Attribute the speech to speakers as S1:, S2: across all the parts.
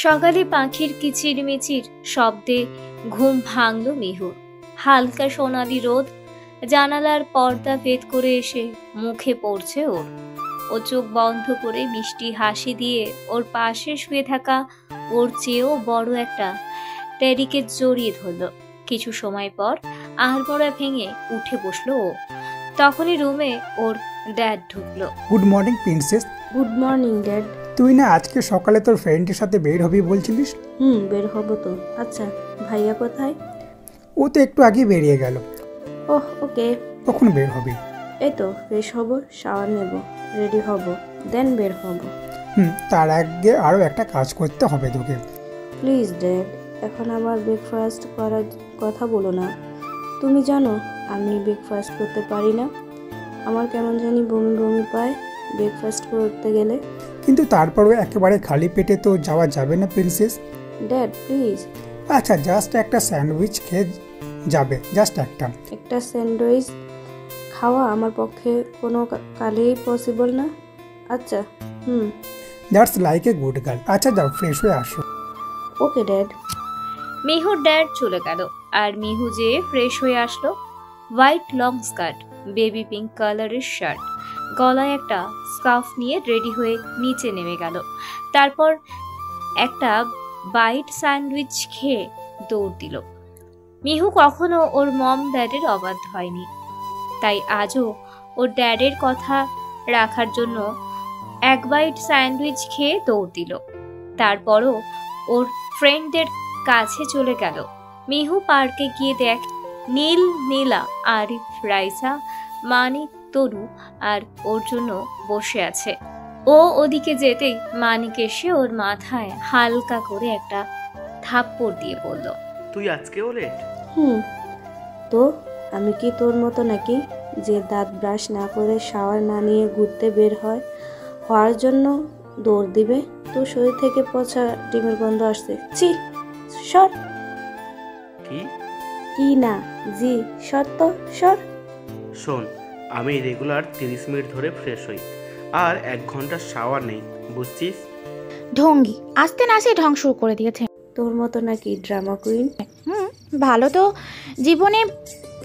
S1: সকালে পাখির কিচিরমিচির শব্দে ঘুম ভাঙল মিহুর। হালকা সোনালি রোদ জানালার পর্দা ভেদ করে এসে মুখে পড়ছে ওর। ও চোখ বন্ধ করে মিষ্টি হাসি দিয়ে ওর পাশে শুয়ে থাকা ওর চেয়েও বড় একটা টেডিকে জড়িয়ে ধরল। কিছু সময় পর আড়মোড়া ভেঙে উঠে বসলো ও। তখনই রুমে ওর ড্যাড ঢুকলো।
S2: Good morning princess.
S3: Good morning dad.
S2: তুই না আজকে সকালে তোর ফ্রেন্ডের সাথে বের হবি বলছিলিস?
S3: বের হব তো। আচ্ছা, ভাইয়া কোথায়?
S2: ও তো একটু আগে বেরিয়ে গেল।
S3: ওহ ওকে।
S2: কখন বের হবি?
S3: এই তো ফ্রেশ হব, শাওয়ার নেব, রেডি হব, দেন বের হব।
S2: তার আগে আরও একটা কাজ করতে হবে তোকে।
S3: প্লিজ ড্যাড, এখন আবার ব্রেকফাস্ট করার কথা বলো না। তুমি জানো আমি ব্রেকফাস্ট করতে পারি না। আমার কেমন জানি বমি বমি পায় ব্রেকফাস্ট করতে গেলে।
S2: কিন্তু তারপরেও একেবারে খালি পেটে তো যাওয়া যাবে না প্রিন্সেস।
S3: Dad please.
S2: আচ্ছা, জাস্ট একটা স্যান্ডউইচ খেয়ে যাবে, জাস্ট
S3: একটা স্যান্ডউইচ খাওয়া আমার পক্ষে কোনো কালেই পসিবল না। আচ্ছা
S2: that's like a good girl. আচ্ছা যাও, ফ্রেশ হয়ে আসো।
S3: Okay dad.
S1: মিহুর ড্যাড চলে গেল আর মিহু যেয়ে ফ্রেশ হয়ে আসলো। White long skirt, baby pink কালারের শার্ট, গলায় একটা স্কার্ফ নিয়ে রেডি হয়ে নিচে নেমে গেল। তারপর একটা বাইট স্যান্ডউইচ খেয়ে দৌড় দিল। মিহু কখনো ওর মম ড্যাডের অবাধ্য হয়নি, তাই আজও ওর ড্যাডের কথা রাখার জন্য এক বাইট স্যান্ডউইচ খেয়ে দৌড় দিল। তারপরও ওর ফ্রেন্ডদের কাছে চলে গেল। মিহু পার্কে গিয়ে দেখ নীল, নীলা, আরিফ, রাইসা, মানিক, তরু আর ওর জন্য বসে আছে। ও ওদিকে যেতেই মানিক এসে ওর মাথায় হালকা করে একটা থাপ্পড় দিয়ে বলল,
S4: তুই আজকেও লেট?
S3: তো আমি কি তোর মতো নাকি যে দাঁত ব্রাশ না করে শাওয়ার না নিয়ে ঘুরতে বের হওয়ার জন্য দৌড় দিবে? তো শরীর থেকে পচা ডিমের গন্ধ আসছে। ছি, সর। কি না জি, সর তো, সর।
S4: শোন, আমি রেগুলার 30 মিনিট ধরে ফ্রেশ হই, আর 1 ঘন্টা শাওয়ার নেই, বুঝছিস?
S5: ঢঙ্গি আসতে না আসে ঢং শুরু করে দিয়েছে।
S3: তোর মতো নাকি ড্রামা কুইন?
S5: ভালো তো জীবনে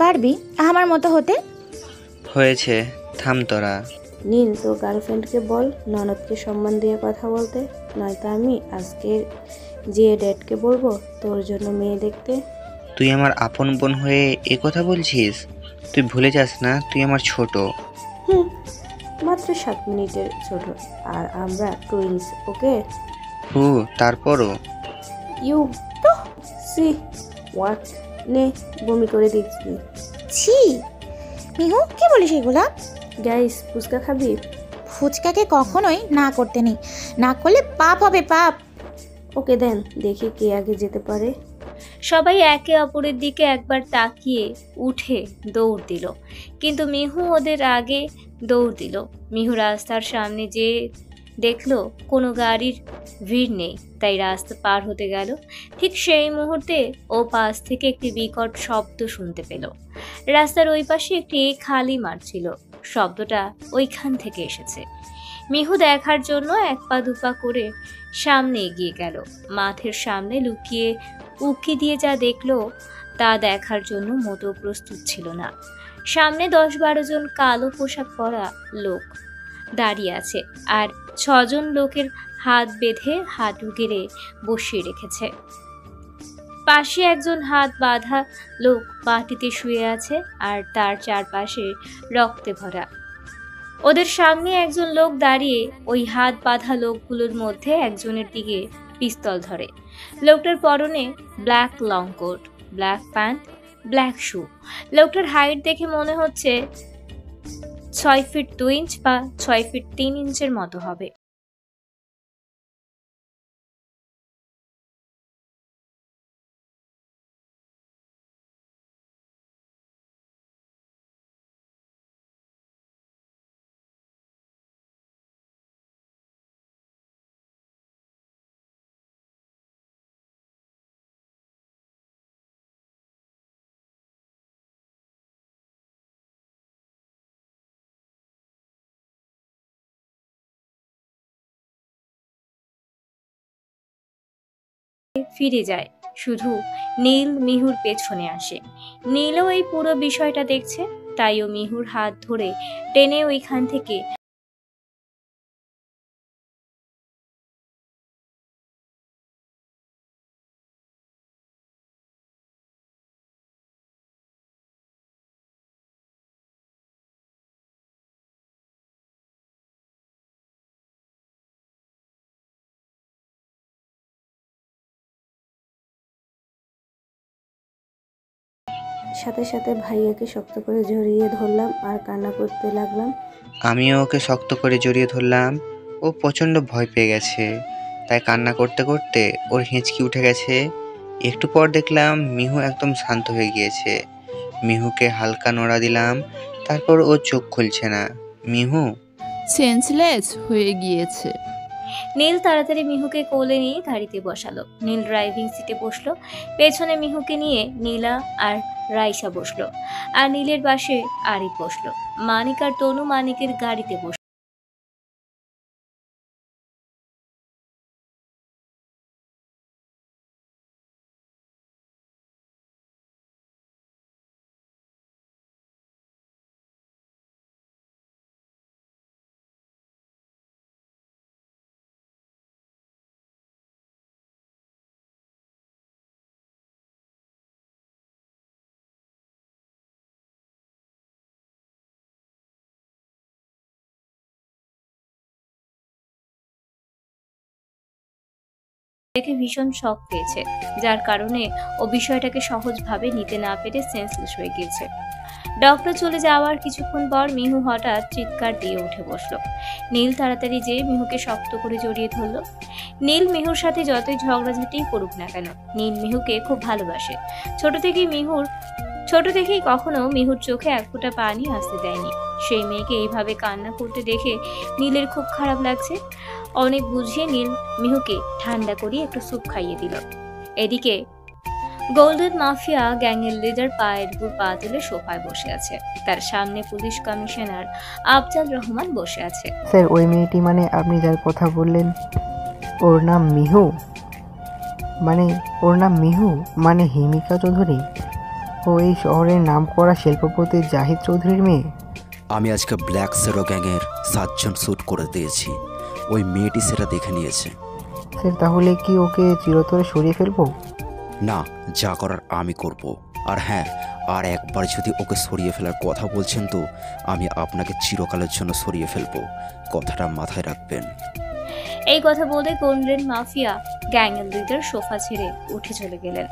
S5: পারবি আমার মতো হতে।
S6: হয়েছে, থাম তোরা।
S3: নীল, তোর গার্লফ্রেন্ডকে বল ননদকে সম্মান দিয়ে কথা বলতে, নয়তো আমি আজকে যে ড্যাডকে বলবো তোর জন্য মেয়ে দেখতে।
S6: তুই আমার আপন বোন হয়ে এ কথা বলছিস? তুই ভুলে যাস না তুই আমার ছোট।
S3: মাত্র 7 মিনিটের ছোট, আর আমরা টুইন্স, ওকে?
S6: তারপরও
S3: ইউ তো সি হোয়াট, নে বমি করে দিচ্ছি।
S5: ছি মিহু, কি বলিস এগুলা?
S3: গাইস, ফুচকা খাবি?
S5: ফুচকাকে কখনোই না করতে নেই, না করলে পাপ হবে, পাপ।
S3: ওকে দেন, দেখি কে আগে যেতে পারে।
S1: সবাই একে অপরের দিকে একবার তাকিয়ে উঠে দৌড় দিল, কিন্তু মিহু ওদের আগে দৌড় দিল। মিহু রাস্তার সামনে যে দেখলো কোনো গাড়ির ভিড় নেই, তাই রাস্তা পার হতে গেল। ঠিক সেই মুহূর্তে ও পাশ থেকে একটি বিকট শব্দ শুনতে পেল। রাস্তার ওই পাশে একটি খালি মাঠ ছিল, শব্দটা ওইখান থেকে এসেছে। মিহু দেখার জন্য এক পা দুপা করে সামনে এগিয়ে গেল। মাঠের সামনে লুকিয়ে উকি দিয়ে যা দেখলো তা দেখার জন্য মোটেও প্রস্তুত ছিল না। সামনে 10-12 জন কালো পোশাক পরা লোক দাঁড়িয়ে আছে, আর 6 জন লোকের হাত বেঁধে হাঁটু গেড়ে বসিয়ে রেখেছে। পাশে একজন হাত বাঁধা লোক মাটিতে শুয়ে আছে, আর তার চারপাশে রক্তে ভরা। ওদের সামনে একজন লোক দাঁড়িয়ে ওই হাত বাঁধা লোকগুলোর মধ্যে একজনের দিকে পিস্তল ধরে। লোকটার পরনে black long coat, black pant, black shoe. লোকটার হাইট দেখে মনে হচ্ছে 6 ফিট 2 ইঞ্চ বা 6 ফিট 3 ইঞ্চের মতো হবে। ফিরে যায়। শুধু নীল মিহুর পেছনে আসে। নীলও এই পুরো বিষয়টা দেখছে, তাইও মিহুর হাত ধরে টেনে ওইখান থেকে
S3: সাথে সাথে ভাইয়াকে শক্ত করে জড়িয়ে ধরলাম আর কান্না করতে লাগলাম।
S6: আমিও ওকে শক্ত করে জড়িয়ে ধরলাম। ও প্রচণ্ড ভয় পেয়ে গেছে, তাই কান্না করতে করতে ওর হেঁচকি উঠে গেছে। একটু পর দেখলাম মিহু একদম শান্ত হয়ে গিয়েছে। মিহুকে হালকা নড়া দিলাম, তারপর ও চোখ খুলছে না। মিহু,
S7: সেন্সলেস হয়ে গিয়েছে।
S1: নীল তাড়াতাড়ি মিহুকে কোলে নিয়ে গাড়িতে বসালো। নীল ড্রাইভিং সিটে বসলো। পেছনে মিহুকে নিয়ে নীলা আর রাইসা বসলো, আর নীলের পাশে আরিফ বসলো। মানিক আর তনু মানিকের গাড়িতে বসলো। দেখে ভীষণ শক পেয়েছে, যার কারণে ও বিষয়টাকে সহজভাবে নিতে না পেরে সেন্সলেস হয়ে গিয়েছে। ডক্টর চলে যাওয়ার কিছুক্ষণ পর মিহু হঠাৎ চিৎকার দিয়ে উঠে বসলো। নীল তাড়াতাড়ি যেয়ে মিহুকে শক্ত করে জড়িয়ে ধরলো। নীল মিহুর সাথে যতই ঝগড়াঝাটি করুক না কেন, নীল মিহুকে খুব ভালোবাসে। ছোট থেকেই কখনো মিহুর চোখে এক ফোঁটা পানি আসতে দেয়নি। সেই মেয়েকে এইভাবে কান্না করতে দেখে নীলের খুব খারাপ লাগছে। অনেক বুঝিয়ে নীল মিহুকে ঠান্ডা করিয়ে একটু স্যুপ খাইয়ে দিল। এদিকে গোল্ডেন মাফিয়া গ্যাংয়ের লিডার পায়ের উপর পা তুলে সোফায় বসে আছে। তার সামনে পুলিশ কমিশনার আফজাল রহমান বসে আছে।
S8: স্যার, ওই মেয়েটি মানে আপনি যার কথা বললেন, ওর নাম মিহু? মানে হিমিকা চৌধুরী? ও এই শহরের নামকরা শিল্পপতি জাহিদ চৌধুরীর মেয়ে?
S9: আমি আজকে ব্ল্যাক সেরো গ্যাংয়ের 7জন শ্যুট করে দিয়েছি। ওই মেয়েটি সেটা দেখে নিয়েছে।
S8: স্যার, তাহলে কি ওকে চিরতরে সরিয়ে ফেলবো?
S9: না, যা করার আমি করব। আর হ্যাঁ, আর একবার যদি ওকে সরিয়ে ফেলার কথা বলছেন তো আমি আপনাকে চিরকালের জন্য সরিয়ে ফেলবো। কথাটা মাথায় রাখবেন।
S1: এই কথা বলে গোল্ডেন মাফিয়া গ্যাংয়ের লিডার সোফা ছেড়ে উঠে চলে গেলেন।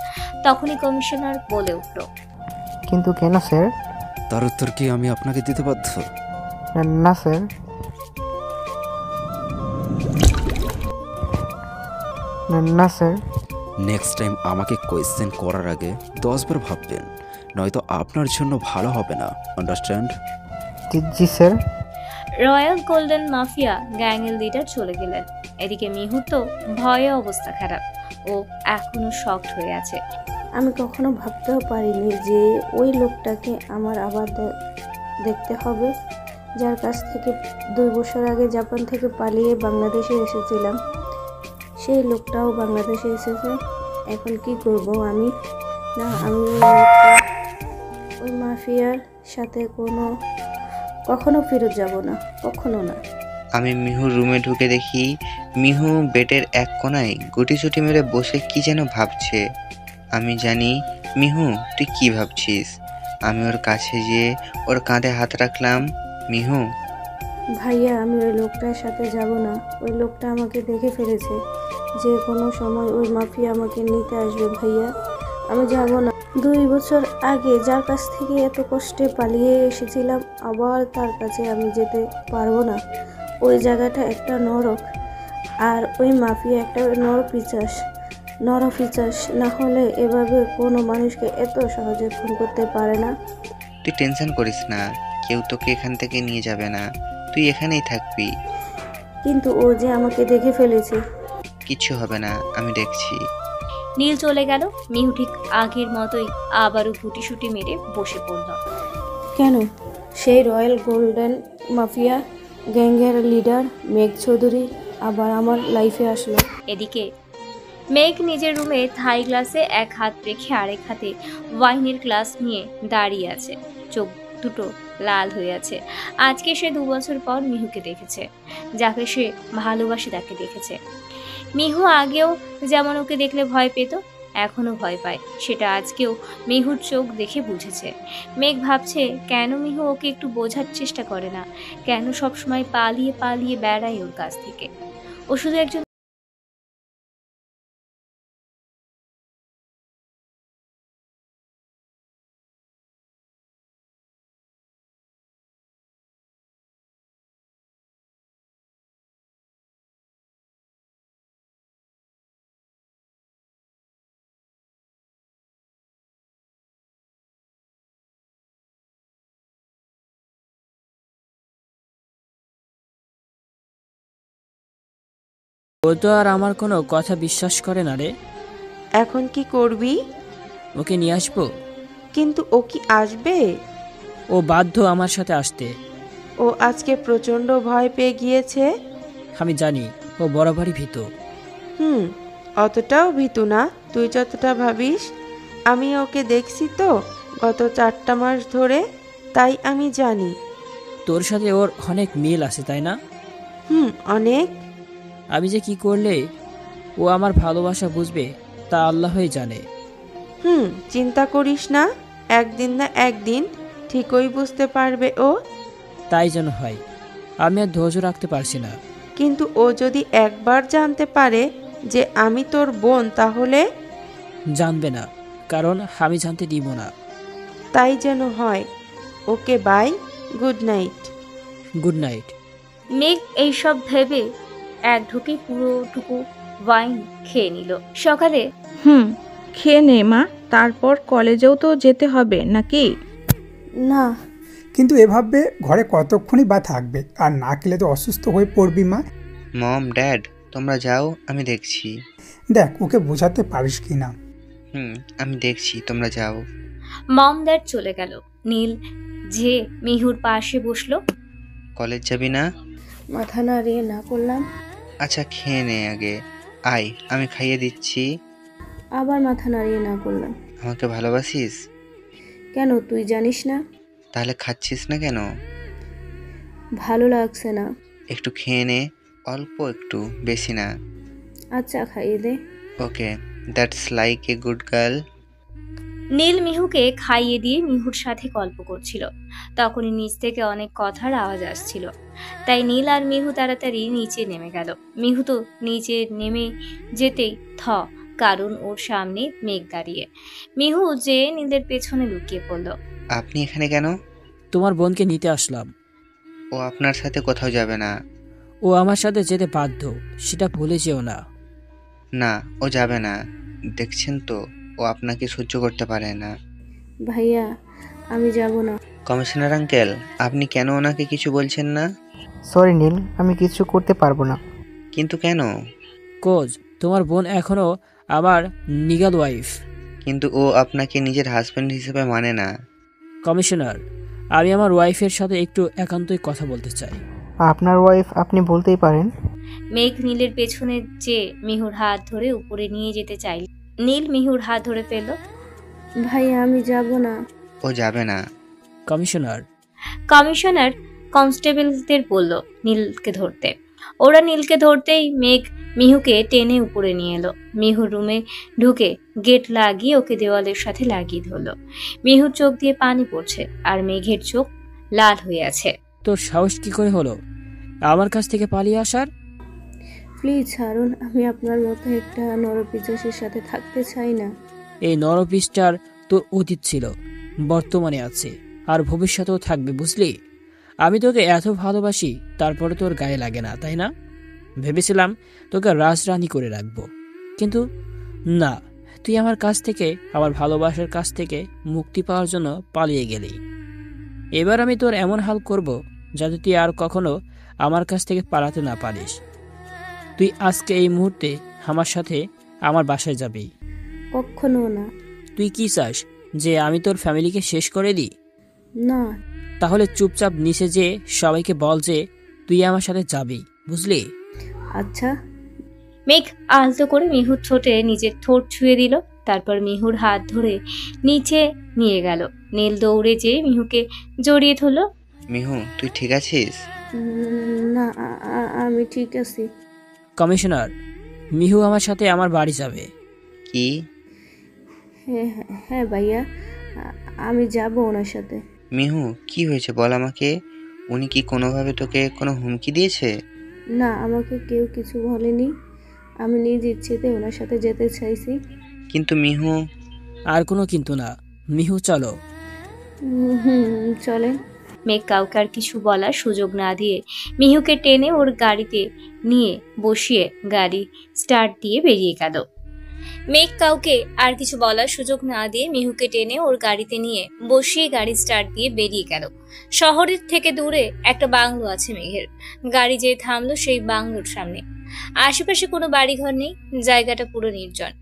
S1: তখনই কমিশনার বলে উঠল,
S8: কিন্তু কেন স্যার?
S9: তার উত্তর কি আমি আপনাকে দিতে বাধ্য?
S8: না স্যার। না স্যার।
S9: নেক্সট টাইম আমাকে কোয়েশ্চেন করার আগে 10 বার ভাববেন, নয়তো আপনার জন্য ভালো হবে না। আন্ডারস্ট্যান্ড?
S8: জি স্যার।
S1: রয়্যাল গোল্ডেন মাফিয়া গ্যাংয়ের লিডার চলে গেলেন। এদিকে মিহু তো ভয়ে অবস্থা খারাপ, ও এখনো শকড হয়ে আছে।
S3: আমি কখনো ভাবতেও পারিনি যে ওই লোকটাকে আমার আবার দেখতে হবে, যার কাছ থেকে 2 বছর আগে জাপান থেকে পালিয়ে বাংলাদেশে এসেছিলাম। সেই লোকটাও বাংলাদেশে এসেছে। এখন কি করব আমি? না, আমি ওই মাফিয়ার সাথে কখনো ফেরত যাব না, কখনো না।
S6: আমি মিহুর রুমে ঢুকে দেখি মিহু বেডের এক কোণায় গুটিসুটি মেরে বসে কি যেন ভাবছে। আমি জানি মিহু তুই কি ভাবছিস। আমি ওর কাছে যেয়ে ওর কাঁধে হাত রাখলাম। মিহু,
S3: ভাইয়া, আমি ওই লোকটার সাথে যাব না। ওই লোকটা আমাকে দেখে ফেলেছে। যে কোনো সময় ওই মাফিয়া আমাকে নিতে আসবে ভাইয়া। আমি যাব না। 2 বছর আগে যার কাছ থেকে এত কষ্টে পালিয়ে এসেছিলাম, আবার তার কাছে আমি যেতে পারবো না। ওই জায়গাটা একটা নরক, আর ওই মাফিয়া একটা নরপিচাস না হলে এভাবে কোনো মানুষকে এত সহজে খুন করতে পারে না।
S6: তুই টেনশন করিস না, কেউ তোকে এখান থেকে নিয়ে যাবে না, তুই এখানেই থাকবি।
S3: কিন্তু ও যে আমাকে দেখে ফেলেছে।
S6: কিচ্ছু হবে না, আমি দেখছি।
S1: নীল চলে গেল। মিহু ঠিক আগের মতোই আবারও গুটিসুটি মেরে বসে পড়ল।
S3: কেন? সেই রয়্যাল গোল্ডেন মাফিয়া গ্যাংয়ের লিডার মেঘ চৌধুরী আবার আমার লাইফে আসলো।
S1: এদিকে মেঘ নিজের রুমে থাই গ্লাসে এক হাত রেখে আরেক হাতে ওয়াইনের গ্লাস নিয়ে দাঁড়িয়ে আছে। চোখ দুটো লাল হয়ে আছে। আজকে সে 2 বছর পর মিহুকে দেখেছে, যাকে সে ভালোবাসে তাকে দেখেছে। মিহু আগেও যেমন ওকে দেখলে ভয় পেত, এখনো ভয় পায়। সেটা আজকেও মিহুর চোখ দেখে বুঝেছে। মেঘ ভাবছে কেন মিহু ওকে একটু বোঝার চেষ্টা করে না, কেন সবসময় পালিয়ে পালিয়ে বেড়ায় ওর কাছ থেকে। ও শুধু একজন
S10: ও তো আর আমার কোনো কথা বিশ্বাস করে না রে।
S11: এখন কি করবি?
S10: ওকে নিয়ে আসবো।
S11: কিন্তু ও কি আসবে?
S10: ও বাধ্য আমার সাথে আসতে।
S11: ও আজকে প্রচন্ড ভয় পেয়ে গিয়েছে।
S10: আমি জানি ও বরাবরই ভীত।
S11: অতটাও ভীতু না তুই যতটা ভাবিস। আমি ওকে দেখছি তো গত 4টা মাস ধরে, তাই আমি জানি।
S10: তোর সাথে ওর অনেক মিল আছে, তাই না?
S11: অনেক।
S10: আমি যে কি করলে ও আমার ভালোবাসা বুঝবে তা আল্লাহই জানে।
S11: চিন্তা করিস না, একদিন না একদিন ঠিকই বুঝতে পারবে ও।
S10: তাই যেন হয়। আমি আর ধৈর্য রাখতে পারছি না।
S11: কিন্তু ও যদি একবার জানতে পারে যে আমি তোর বোন, তাহলে?
S10: জানবে না, কারণ আমি জানতে দিব না।
S11: তাই যেন হয়। Okay bye, good night.
S10: Good night.
S1: মেঘ এইসব ভেবে এক ঢুকে পুরোটুকু ওয়াইন খেয়ে নিল। সকালে
S12: খেয়ে নে মা, তারপর কলেজেও তো যেতে হবে নাকি?
S3: না।
S2: কিন্তু এভাবে ঘরে কতক্ষণই বা থাকবে? আর না খেলে তো অসুস্থ হয়ে পড়বি মা।
S6: মম, ড্যাড, তোমরা যাও, আমি দেখছি।
S2: দেখ ওকে বোঝাতে পারিস কি না।
S6: আমি দেখছি, তোমরা যাও।
S1: মম ড্যাড চলে গেল। নীল যে মিহুর পাশে বসলো।
S6: কলেজ যাবি না?
S3: মাথা নাড়িয়ে না করলাম।
S6: আচ্ছা খেয়ে নে আগে, আয় আমি খাইয়ে দিচ্ছি।
S3: আবার মাথা নাড়িয়ে না করলাম।
S6: আমাকে ভালোবাসিস?
S3: কেন, তুই জানিস না?
S6: তাহলে খাচ্ছিস না কেন?
S3: ভালো লাগছে না।
S6: একটু খেয়ে নে, অল্প একটু, বেশি না।
S3: আচ্ছা খাইয়ে দে।
S6: Okay, that's like a good girl.
S1: Neel মিহুকে খাইয়ে দিয়ে মিহুর সাথে গল্প করছিল। তখনই নিচ থেকে অনেক কথার আওয়াজ আসছিল, তাই নীল আর মিহু তাড়াতাড়ি নিচে নেমে গেল। মিহু তো নিচে নেমে যেতেই কারণ ওর সামনে মেঘ দাঁড়িয়ে। মিহু যে নীলের পেছনে লুকিয়ে পড়ল।
S6: আপনি এখানে কেন?
S10: তোমার বোনকে নিতে আসলাম।
S6: ও আপনার সাথে কোথাও যাবে না।
S10: ও আমার সাথে যেতে বাধ্য, সেটা ভুলে যেও না।
S6: না, ও যাবে না। দেখছেন তো, ও আপনাকে সহ্য করতে পারে না।
S3: ভাইয়া, আমি যাব না।
S6: কমিশনার আঙ্কেল, আপনি কেন ওনাকে কিছু বলছেন না?
S8: সরি নীল, আমি কিছু করতে পারবো না।
S6: কিন্তু কেন?
S10: কোজ, তোমার বোন এখনো আমার নিগাল ওয়াইফ।
S6: কিন্তু ও আপনাকে নিজের হাজব্যান্ড হিসেবে মানে না।
S10: কমিশনার, আমি আমার ওয়াইফের সাথে একটু একান্তই কথা বলতে চাই।
S8: আপনার ওয়াইফ, আপনি বলতেই পারেন।
S1: মেঘ নীলের পেছনে যে মিহুর হাত ধরে উপরে নিয়ে যেতে চাইল। নীল মিহুর হাত ধরে ফেলল।
S3: ভাইয়া, আমি যাব না।
S6: ও যাবে না।
S1: কমিশনার কনস্টেবলদের বলল নীলকে ধরতে। ওরা নীলকে ধরতেই মেঘ মিহুকে টেনে উপরে নিয়ে এলো। মিহুর রুমে ঢুকে গেট লাগিয়ে ওকে দেওয়ালের সাথে লাগিয়ে ধরলো। মিহুর চোখ দিয়ে পানি পড়ছে আর মেঘের চোখ লাল হয়ে আছে।
S10: তোর সাহস কি করে হলো আমার কাছ থেকে পালিয়ে আসার?
S3: প্লিজ ছাড়ুন, আমি আপনার মতো একটা নরপিশাচের সাথে থাকতে চাই না।
S10: এই নরপিশটার তোর অতীত ছিল, বর্তমানে আছে, আর ভবিষ্যতেও থাকবে, বুঝলি? আমি তোকে এত ভালোবাসি, তারপরে তোর গায়ে লাগে না, তাই না? ভেবেছিলাম তোকে রাজরানী করে রাখবো, কিন্তু না, তুই আমার কাছ থেকে, আমার ভালোবাসার কাছ থেকে মুক্তি পাওয়ার জন্য পালিয়ে গেলি। এবার আমি তোর এমন হাল করব যাতে তুই আর কখনো আমার কাছ থেকে পালাতে না পারিস। তুই আজকে এই মুহূর্তে আমার সাথে আমার বাসায় যাবি।
S3: কখনো না।
S10: তুই কি চাস, যে আমি তোর ফ্যামিলিকে শেষ করে দিই?
S3: না।
S10: তাহলে চুপচাপ নিচে যে সবাইকে বল যে তুই আমার সাথে যাবি, বুঝলি?
S3: আচ্ছা।
S1: মেঘ আলতো করে মিহুর ঠোঁটে নিজের ঠোঁট ছুঁয়ে দিল, তারপর মিহুর হাত ধরে নিচে নিয়ে গেল। নীল দৌড়ে যেয়ে মিহুকে জড়িয়ে ধরলো।
S6: মিহু, তুই ঠিক আছিস?
S3: না, আমি ঠিক আছি।
S10: কমিশনার, মিহু আমার সাথে আমার বাড়ি যাবে।
S6: কি?
S3: হ্যাঁ ভাইয়া, আমি যাব ওনার সাথে।
S6: মিহু, কি হয়েছে বল আমাকে। উনি কি কোনোভাবে তোকে কোনো হুমকি দিয়েছে?
S3: না, আমাকে কেউ কিছু বলেনি। আমি নিজ ইচ্ছেতে ওনার সাথে যেতে চাইছি।
S6: কিন্তু মিহু।
S10: আর কোনো কিন্তু না, মিহু চলো।
S3: চলেন।
S1: মেঘ কাউকে আর কিছু বলার সুযোগ না দিয়ে মিহুকে টেনে ওর গাড়িতে নিয়ে বসিয়ে গাড়ি স্টার্ট দিয়ে বেরিয়ে গেল। মেঘ কাউকে আর কিছু বলার সুযোগ না দিয়ে মিহুকে টেনে ওর গাড়িতে নিয়ে বসিয়ে গাড়ি স্টার্ট দিয়ে বেরিয়ে গেল। শহরের থেকে দূরে একটা বাংলো আছে মেঘের। গাড়ি যে থামলো সেই বাংলোর সামনে। আশেপাশে কোনো বাড়িঘর নেই, জায়গাটা পুরো নির্জন।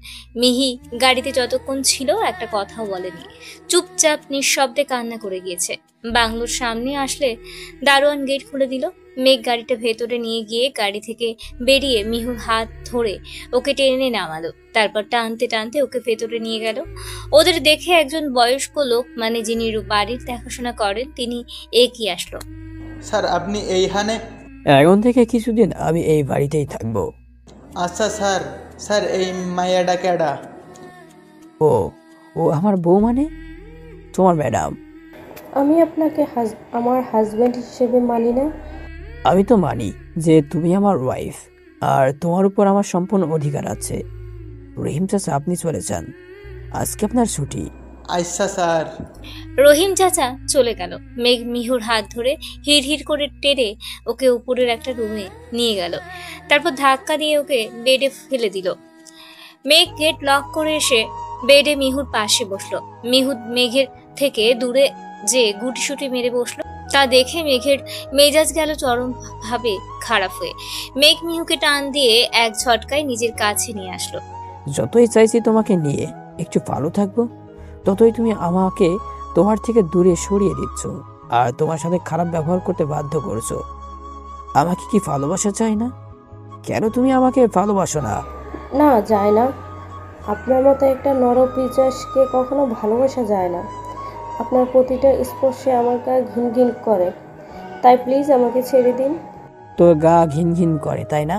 S1: মিহি গাড়িতে যতক্ষণ ছিল একটা কথাও বলেনি, চুপচাপ নিঃশব্দে কান্না করে গিয়েছে। বাংলোর সামনে আসলে দারোয়ান গেট খুলে দিল। মেঘ গাড়িটা ভেতরে নিয়ে গিয়ে গাড়ি থেকে বেরিয়ে মিহুর হাত ধরে ওকে টেনে নামালো, তারপর টানতে টানতে ওকে ভেতরে নিয়ে গেল। ওদের দেখে একজন বয়স্ক লোক, মানে যিনি বাড়ির দেখাশোনা করেন, তিনি এগিয়ে আসলো।
S13: স্যার, আপনি এইখানে?
S10: এখন থেকে কিছুদিন আমি এই বাড়িতেই থাকবো।
S13: আচ্ছা স্যার। স্যার, এই মাইয়াডা কেডা?
S10: ও ও আমার বউ, মানে তোমার ম্যাডাম।
S3: আমি আপনাকে আমার হাজব্যান্ড হিসেবে মানি না।
S10: আমি তো মানি যে তুমি আমার ওয়াইফ, আর তোমার উপর আমার সম্পূর্ণ অধিকার আছে। রহিম চাচা, আপনি চলে যান, আজকে আপনার ছুটি।
S13: আচ্ছা স্যার।
S1: রহিম চাচা চলে গেল। মেঘ মিহুর হাত ধরে হিড় হিড় করে টেনে ওকে উপরের একটা রুমে নিয়ে গেল, তারপর ধাক্কা দিয়ে ওকে বেডে ফেলে দিল। মেঘ গেট লক করে এসে বেডে মিহুর পাশে বসলো। মিহু মেঘের থেকে দূরে যে গুটিসুটি মেরে বসলো, তা দেখে মেঘের মেজাজ গেল চরম ভাবে খারাপ হয়ে। মেঘ মিহুকে টান দিয়ে এক ঝটকায় নিজের কাছে নিয়ে আসলো।
S10: যতই চাইছি তোমাকে নিয়ে একটু ভালো থাকবো, ততই তুমি আমাকে তোমার থেকে দূরে সরিয়ে দিচ্ছ, আর তোমার সাথে খারাপ ব্যবহার করতে বাধ্য করছো। আমাকে কি ভালোবাসা চাই না? কেন তুমি আমাকে ভালোবাসো না?
S3: না, যায় না। আপনার মতো একটা নরপিশাচকে কখনো ভালোবাসা যায় না। আপনার প্রতিটা স্পর্শে আমার গা ঘিন ঘিন করে, তাই প্লিজ আমাকে ছেড়ে দিন।
S10: তোর গা ঘিন ঘিন করে, তাই না?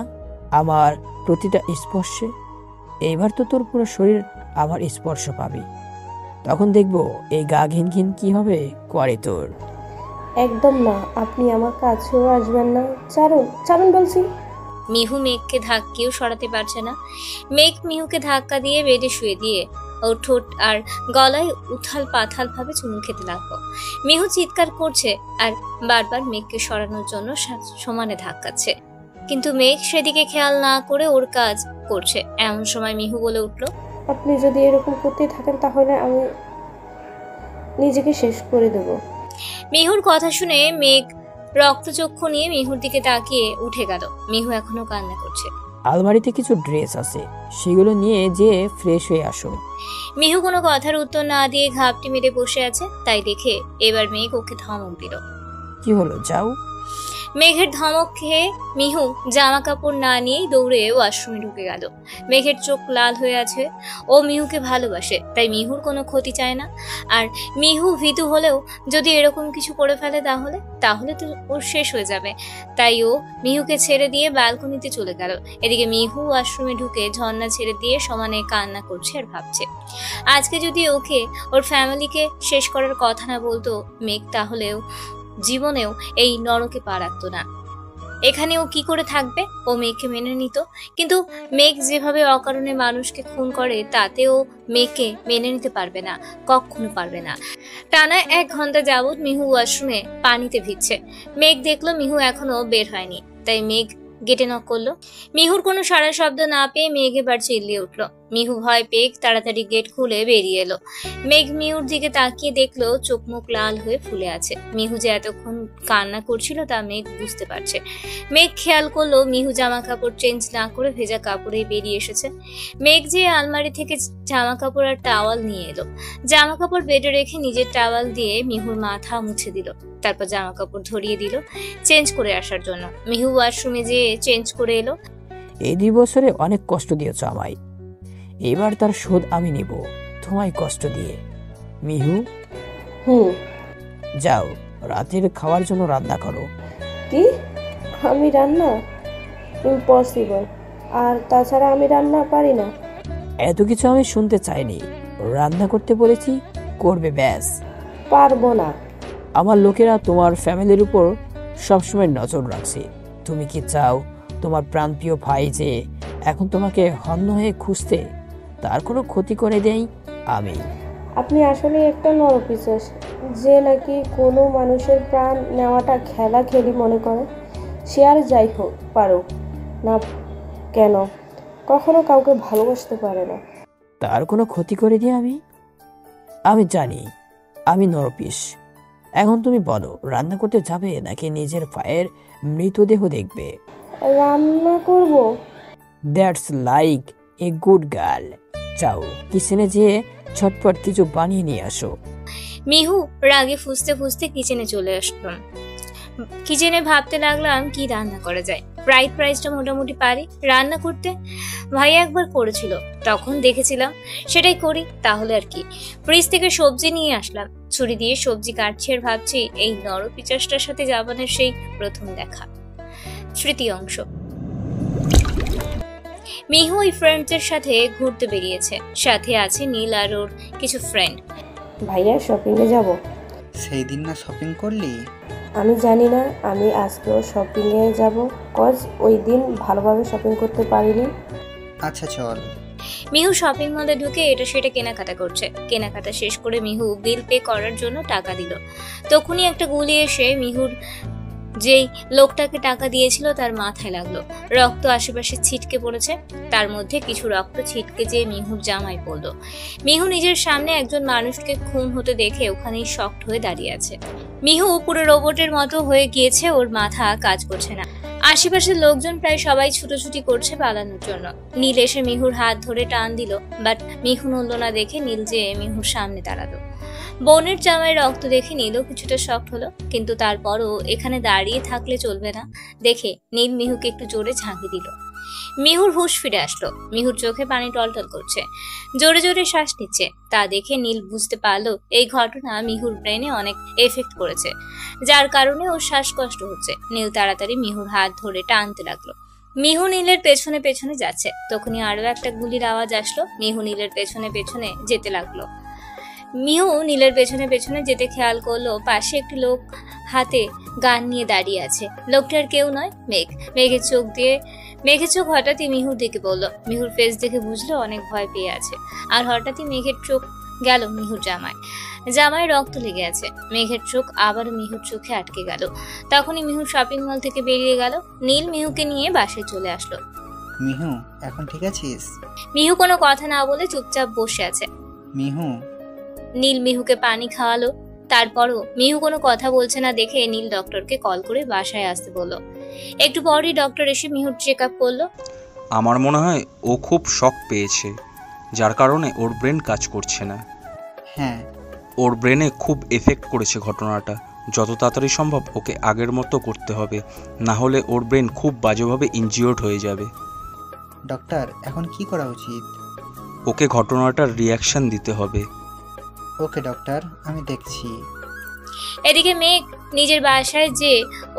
S10: আমার প্রতিটা স্পর্শে? এইবার তো তোর পুরো শরীর আমার স্পর্শ পাবি, তখন দেখবো এই গা ঘিন ঘিন কিভাবে করে তোর।
S3: একদম না, আপনি আমার কাছেও আসবেন না। ছাড়ুন, ছাড়ুন বলছি।
S1: মিহু মেঘকে ধাক্কেও সরাতে পারছে না। মেঘ মিহুকে ধাক্কা দিয়ে বেডে শুয়ে দিয়ে ওর ঠোঁট আর গলায় উথাল পাথাল ভাবে চুমু খেতে লাগলো। মিহু চিৎকার করছে আর বারবার মেঘকে সরানোর জন্য সমানে ধাক্কাচ্ছে, কিন্তু মেঘ সেদিকে খেয়াল না করে ওর কাজ করছে। এমন সময় মিহু বলে উঠল,
S3: আপনি যদি এরকম করতে থাকেন তাহলে আমি নিজেকে শেষ করে দেব।
S1: মিহুর কথা শুনে মেঘ রক্তচক্ষু নিয়ে মিহুর দিকে তাকিয়ে উঠে গেল। মিহু এখনো কান্না করছে।
S10: আলমারিতে কিছু ড্রেস আছে, সেগুলো নিয়ে যেয়ে ফ্রেশ হয়ে আসো।
S1: মিহু কোনো কথার উত্তর না দিয়ে ঘাপটি মেরে বসে আছে, তাই দেখে এবার মেঘ ওকে ধমক দিল।
S10: কি হলো, যাও।
S1: মেঘের ধমক খেয়ে মিহু জামা কাপড় না নিয়েই দৌড়ে ওয়াশরুমে ঢুকে গেল। মেঘের চোখ লাল হয়ে আছে। ও মিহুকে ভালোবাসে, তাই মিহুর কোনো ক্ষতি চায় না। আর মিহু ভীতু হলেও যদি এরকম কিছু করে ফেলে তাহলে তো ওর শেষ হয়ে যাবে। তাই ও মিহুকে ছেড়ে দিয়ে ব্যালকনিতে চলে গেল। এদিকে মিহু ওয়াশরুমে ঢুকে ঝর্ণা ছেড়ে দিয়ে সমানে কান্না করছে আর ভাবছে, আজকে যদি ওকে ওর ফ্যামিলিকে শেষ করার কথা না বলতো মেঘ, তাহলেও জীবনেও এই নরকে পা রাখতো না। এখানে ও কি করে থাকবে? ও মেঘকে মেনে নিত, কিন্তু মেঘ যেভাবে অকারণে মানুষকে খুন করে তাতে ও মেঘকে মেনে নিতে পারবে না, কখনো পারবে না। টানা 1 ঘন্টা যাবৎ মিহু ওয়াশরুমে পানিতে ভিজছে। মেঘ দেখলো মিহু এখনো বের হয়নি, তাই মেঘ গেটে নক করলো। মিহুর কোনো সাড়া শব্দ না পেয়ে মেঘ এবার চিল্লিয়ে উঠলো। মিহু ভয় পেয়ে তাড়াতাড়ি গেট খুলে বেরিয়ে এলো। মেঘ মিহুর দিকে তাকিয়ে দেখলো চোখ মুখ লাল হয়ে ফুলে আছে। মিহু যে এতক্ষণ কান্না করছিল তা মেঘ বুঝতে পারছে। মেঘ খেয়াল করলো মিহু জামা কাপড় চেঞ্জ না করে ভেজা কাপড়েই বেরিয়ে এসেছে। মেঘ যে আলমারি থেকে জামা কাপড় আর টাওয়াল নিয়ে এলো। জামা কাপড় বেডে রেখে নিজের টাওয়াল দিয়ে মিহুর মাথা মুছে দিল, তারপর জামা কাপড় ধরিয়ে দিল চেঞ্জ করে আসার জন্য। মিহু ওয়াশরুমে যেয়ে চেঞ্জ করে এলো।
S10: এই 2 বছরে অনেক কষ্ট দিয়েছ আমায়, এবার তার শোধ আমি নিব তোমায় কষ্ট দিয়ে। মিহু, যাও রাতের খাওয়ার জন্য রান্না করো।
S3: কি? আমি রান্না? ইম্পসিবল। আর তাছাড়া আমি রান্না পারি না।
S10: এত কিছু আমি শুনতে চাইনি, রান্না করতে বলেছি, করবে ব্যাস।
S3: পারবো না।
S10: আমার লোকেরা তোমার ফ্যামিলির উপর সবসময় নজর রাখছে। তুমি কি চাও তোমার প্রাণপ্রিয় ভাই যে এখন তোমাকে হন্য হয়ে খুঁজতে, তার কোনো ক্ষতি করে দেই আমি?
S3: আপনি আসলে একটা নরপিশাচ যে নাকি কোনো মানুষের প্রাণ নেওয়াটা খেলা খেলি মনে করে। সে আর যাই হোক পারুক না কেন, কখনো কাউকে ভালোবাসতে পারে না।
S10: তার কোনো ক্ষতি করে দিই আমি জানি আমি নরপিস। এখন তুমি বলো, রান্না করতে যাবে নাকি নিজের ভাইয়ের মৃতদেহ দেখবে?
S3: রান্না করব।
S10: That's like a good girl. যাও কিচেনে যেয়ে ছটপট কিছু বানিয়ে নিয়ে আসো।
S1: মিহু রাগে ফুঁসতে ফুঁসতে কিচেনে চলে আসলাম। কিচেনে ভাবতে লাগলাম কি রান্না করা যায়। ফ্রাইড রাইসটা মোটামুটি পারি রান্না করতে, ভাই একবার করেছিল তখন দেখেছিলাম, সেটাই করি তাহলে আর কি। ফ্রিজ থেকে সবজি নিয়ে আসলাম, ছুরি দিয়ে সবজি কাটছি আর ভাবছি এই নরপিচাসটার সাথে জাপানের সেই প্রথম দেখা। তৃতীয় অংশ। মিহু ওই ফ্রেন্ডসের সাথে ঘুরতে বেরিয়েছে, সাথে আছে নীল আর ওর কিছু ফ্রেন্ড।
S3: ভাইয়া শপিং এ যাব।
S6: সেই দিন না শপিং করলি?
S3: আমি জানি না, আমি আজকেও শপিং এ যাব, কজ ওই দিন ভালোভাবে শপিং করতে পারিনি।
S6: আচ্ছা চল।
S1: মিহু শপিং মলে ঢুকে এটা সেটা কেনাকাটা করছে। কেনাকাটা শেষ করে মিহু বিল পে করার জন্য টাকা দিল। তখনই একটা গুলি এসে মিহুর যেই লোকটাকে টাকা দিয়েছিল তার মাথায় লাগলো। রক্ত আশেপাশে ছিটকে পড়েছে, তার মধ্যে কিছু রক্ত ছিটকে যেয়ে মিহুর জামায় পড়লো। মিহু নিজের সামনে একজন মানুষকে খুন হতে দেখে ওখানেই শকড হয়ে দাঁড়িয়ে আছে। মিহু পুরো রোবটের মতো হয়ে গিয়েছে, ওর মাথা কাজ করছে না। আশেপাশের লোকজন প্রায় সবাই ছুটোছুটি করছে পালানোর জন্য। নীল এসে মিহুর হাত ধরে টান দিল, বাট মিহু নড়ল না দেখে নীল যে মিহুর সামনে দাঁড়ালো। বোনের জামায় রক্ত দেখে নীলও কিছুটা শকড হলো, কিন্তু তারপরও এখানে দাঁড়িয়ে থাকলে চলবে না দেখে নীল মিহুকে একটু জোরে ঝাঁকি দিল। মিহুর হুঁশ ফিরে আসলো, মিহুর চোখে পানি টলটল করছে, জোরে জোরে শ্বাস নিচ্ছে। তা দেখে নীল বুঝতে পারলো এই ঘটনা মিহুর ব্রেনে অনেক এফেক্ট করেছে, যার কারণে ওর শ্বাসকষ্ট হচ্ছে। নীল তাড়াতাড়ি মিহুর হাত ধরে টানতে লাগলো। মিহু নীলের পেছনে পেছনে যাচ্ছে, তখনই আরো একটা গুলির আওয়াজ আসলো। মিহু নীলের পেছনে পেছনে যেতে লাগলো। মিহু নীলের পেছনে পেছনে যেতে খেয়াল করলো পাশে একটি লোক হাতে গান নিয়ে দাঁড়িয়ে আছে। লোকটার কেউ নয়, মেঘ। মেঘের চোখ হঠাৎই মিহুর দিকে পড়লো। মিহুর ফেস দেখে বুঝলো অনেক ভয় পেয়ে আছে। আর হঠাৎই মেঘের চোখ গেল মিহুর জামায় রক্ত লেগে আছে। মেঘের চোখ আবার মিহুর চোখে আটকে গেল। তখনই মিহু শপিং মল থেকে বেরিয়ে গেল। নীল মিহুকে নিয়ে বাসায় চলে আসলো।
S6: মিহু এখন ঠিক আছিস?
S1: মিহু কোনো কথা না বলে চুপচাপ বসে আছে।
S6: মিহু।
S1: নীল মিহুকে পানি খাওয়ালো। তারপরও মিহু কোনো কথা বলছে না দেখে নীল ডক্টরকে কল করে বাসায় আসতে বলল। একটু পরই ডক্টর এসে মিহুর চেক আপ করলো।
S14: আমার মনে হয় ও খুব শক পেয়েছে, যার কারণে ওর ব্রেন কাজ করছে না।
S6: হ্যাঁ,
S14: ওর ব্রেনে খুব এফেক্ট করেছে ঘটনাটা। যত তাড়াতাড়ি সম্ভব ওকে আগের মতো করতে হবে, না হলে ওর ব্রেন খুব বাজেভাবে ইনজিওর্ড হয়ে যাবে।
S6: ডক্টর এখন কি করা উচিত?
S14: ওকে ঘটনাটার রিয়াকশন দিতে হবে।
S6: ওকে ডক্টর, আমি দেখছি।
S1: এদিকে মেঘ নিজের বাসায় যে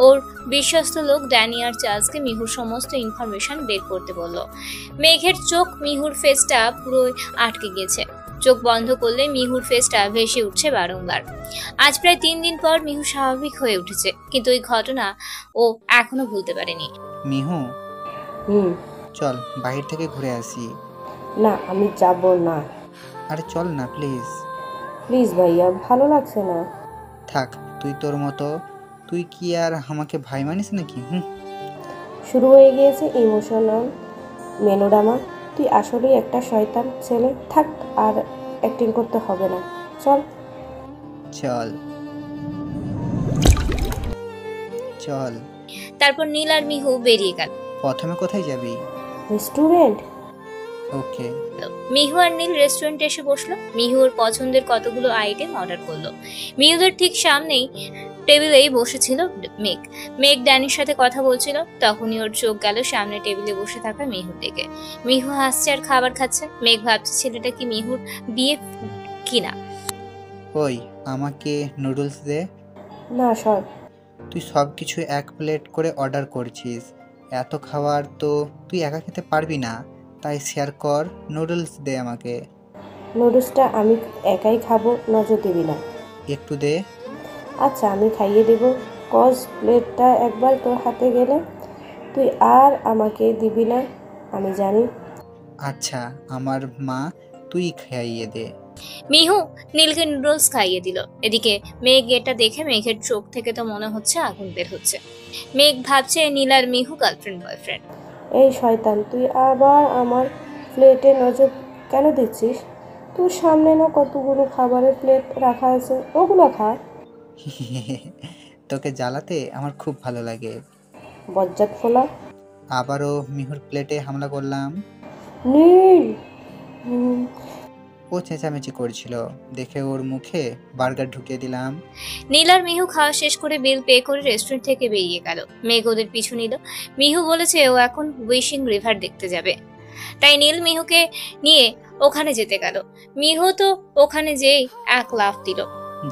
S1: ওর বিশ্বস্ত লোক ড্যানি আর চার্লসকে মিহুর সমস্ত ইনফরমেশন বের করতে বলল। মেঘের চোখ মিহুর ফেসটা পুরো আটকে গেছে। চোখ বন্ধ করলে মিহুর ফেসটা ভেসে উঠছে বারংবার। আজ প্রায় 3 দিন পর মিহু স্বাভাবিক হয়ে উঠেছে, কিন্তু ওই ঘটনা ও এখনো ভুলতে পারেনি।
S6: মিহু, চল বাইরে থেকে ঘুরে আসি।
S3: না, আমি যাব না।
S6: আরে চল না প্লিজ।
S3: প্লিজ ভাইয়া, ভালো লাগছে না।
S6: থাক, তুই তোর মতো। তুই কি আর আমাকে ভাই মানিস নাকি?
S3: শুরু হয়ে গিয়েছে ইমোশনাল মেলোড্রামা। তুই আসলেই একটা শয়তান ছেলে। থাক, আর অ্যাক্টিং করতে হবে না, চল।
S6: চল চল।
S1: তারপর নীল আর মিহু বেরিয়ে গেল।
S6: প্রথমে কোথায় যাবি?
S3: রেস্টুরেন্ট।
S6: ওকে।
S1: মিহু আর নীল রেস্টুরেন্টে এসে বসলো। মিহু ওর পছন্দের কতগুলো আইটেম অর্ডার করলো। মিহুদের ঠিক সামনেই টেবিলেই বসেছিল মেঘ। মেঘ ড্যানির সাথে কথা বলছিল, তখনই ওর চোখ গেল সামনে টেবিলে বসে থাকা মিহুর দিকে। মিহু হাসছে আর খাবার খাচ্ছে। মেঘ ভাবছে ছেলেটা কি মিহুর বিয়ে কিনা।
S15: ওই আমাকে নুডলস দে।
S3: না সর।
S15: তুই সব কিছু এক প্লেট করে অর্ডার করছিস, এত খাবার তো তুই একা খেতে পারবি না, তাই শেয়ার কর। নুডলস দে আমাকে।
S3: নুডলসটা আমি একাই খাবো, নজর দিবি না।
S15: একটু দে।
S3: আচ্ছা আমি খাইয়ে দেবো, কজ প্লেটটা একবার তোর হাতে গেলে তুই আর আমাকে দিবি না, আমি জানি।
S15: আচ্ছা আমার মা, তুই খাইয়ে দে।
S1: মিহু নীলকে নুডলস খাইয়ে দিল। এদিকে মেঘ এটা দেখে মেঘের চোখ থেকে তো মনে হচ্ছে আগুন বের হচ্ছে। মেঘ ভাবছে নীল আর মিহু গার্লফ্রেন্ড বয়ফ্রেন্ড।
S3: এই শয়তান, তুই আবার আমার প্লেটে নজর কেন দিচ্ছিস? তোর সামনে না কতগুলো খাবারের প্লেট রাখা আছে, ওগুলো খা।
S15: তোকে জ্বালাতে আমার খুব ভালো লাগে।
S3: বজ্জাত ফোলা।
S15: আবারও মিহুর প্লেটে হামলা করলাম।
S3: নীল।
S15: ও চেঁচামেচি করছিল দেখে ওর মুখে বার্গার ঢুকিয়ে দিলাম।
S1: নীল আর মিহু খাওয়া শেষ করে বিল পে করে রেস্টুরেন্ট থেকে বেরিয়ে গেল। মেঘ ওদের পিছু নিল। মিহু বলেছে ও এখন উইশিং রিভার দেখতে যাবে, তাই নীল মিহুকে নিয়ে ওখানে যেতে গেল। মিহু তো ওখানে যেই এক লাফ দিল।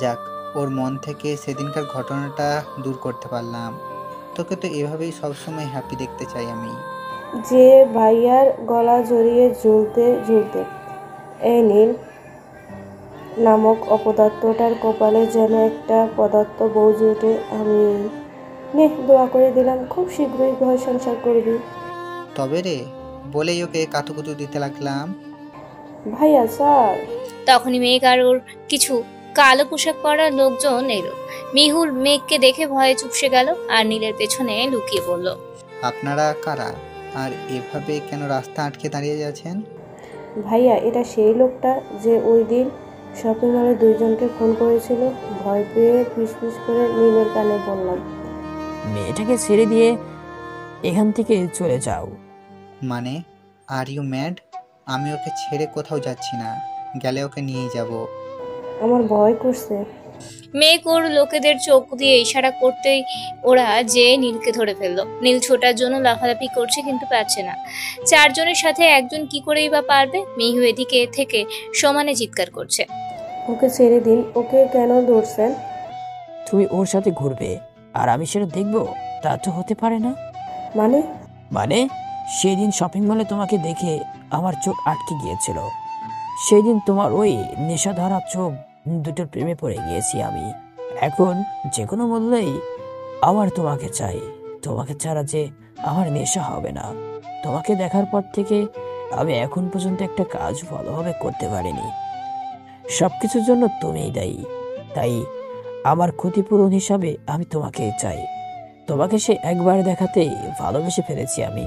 S15: যাক, ওর মন থেকে সেদিনকার ঘটনাটা দূর করতে পারলাম। তোকে তো এভাবেই সবসময় হ্যাপি দেখতে চাই আমি।
S3: যে ভাইয়ার গলা জড়িয়ে ঝুলতে ঝুলতে এই নীল নামক অপদার্থটার কপালে যেন একটা পদার্থ বউ জুটে। আমি দোয়া করে দিলাম খুব শীঘ্রই ঘর সংসার করবি।
S15: তবে রে বলেই ওকে কাতুকুতু দিতে লাগলাম।
S3: ভাইয়া স্যার।
S1: তখনই মেঘ আর ওর কিছু কালো পোশাক পরা লোকজন এলো। মিহুর মেঘকে দেখে ভয়ে চুপসে গেল আর নীলের পেছনে লুকিয়ে পড়ল।
S15: আপনারা কারা আর এভাবে কেন রাস্তা আটকে দাঁড়িয়ে যাচ্ছেন?
S3: ভাইয়া এটা সেই লোকটা যে ওই দিন শপিং মলে দুইজনকে ফোন করেছিল। ভয় পেয়ে ফিসফিস করে নীলের কানে বললাম,
S10: মেয়েটাকে ছেড়ে দিয়ে এখান থেকে চলে যাও।
S15: মানে আর ইউ ম্যাড? আমি ওকে ছেড়ে কোথাও যাচ্ছি না, গেলে ওকে নিয়েই যাব।
S3: আমার ভয় করছে।
S1: মেঘ ওর লোকেদের চোখ দিয়ে ইশারা করতেই ওরা যে নীলকে ধরে ফেললো। নীল ছোটার জন্য লাফালাফি করছে কিন্তু পারছে না। চারজনের সাথে একজন কি করেই বা পারবে? মিহু এদিকে থেকে সমানে চিৎকার করছে,
S3: ওকে ছেড়ে দিন। ওকে কেন ধরছেন?
S10: তুমি ওর সাথে ঘুরবে আর আমি সেটা দেখবো? তা তো হতে পারে না। মানে সেদিন শপিং মলে তোমাকে দেখে আমার চোখ আটকে গিয়েছিল। সেদিন তোমার ওই নেশা ধরা চোখ দুটোর প্রেমে পড়ে গিয়েছি আমি। এখন যে কোনো মূল্যেই আমার তোমাকে চাই। তোমাকে ছাড়া যে আমার নেশা হবে না। তোমাকে দেখার পর থেকে আমি এখন পর্যন্ত একটা কাজ ভালোভাবে করতে পারিনি। সবকিছুর জন্য তুমিই দায়ী। তাই আমার ক্ষতিপূরণ হিসাবে আমি তোমাকে চাই। তোমাকে সে একবার দেখাতেই ভালোবেসে ফেলেছি আমি।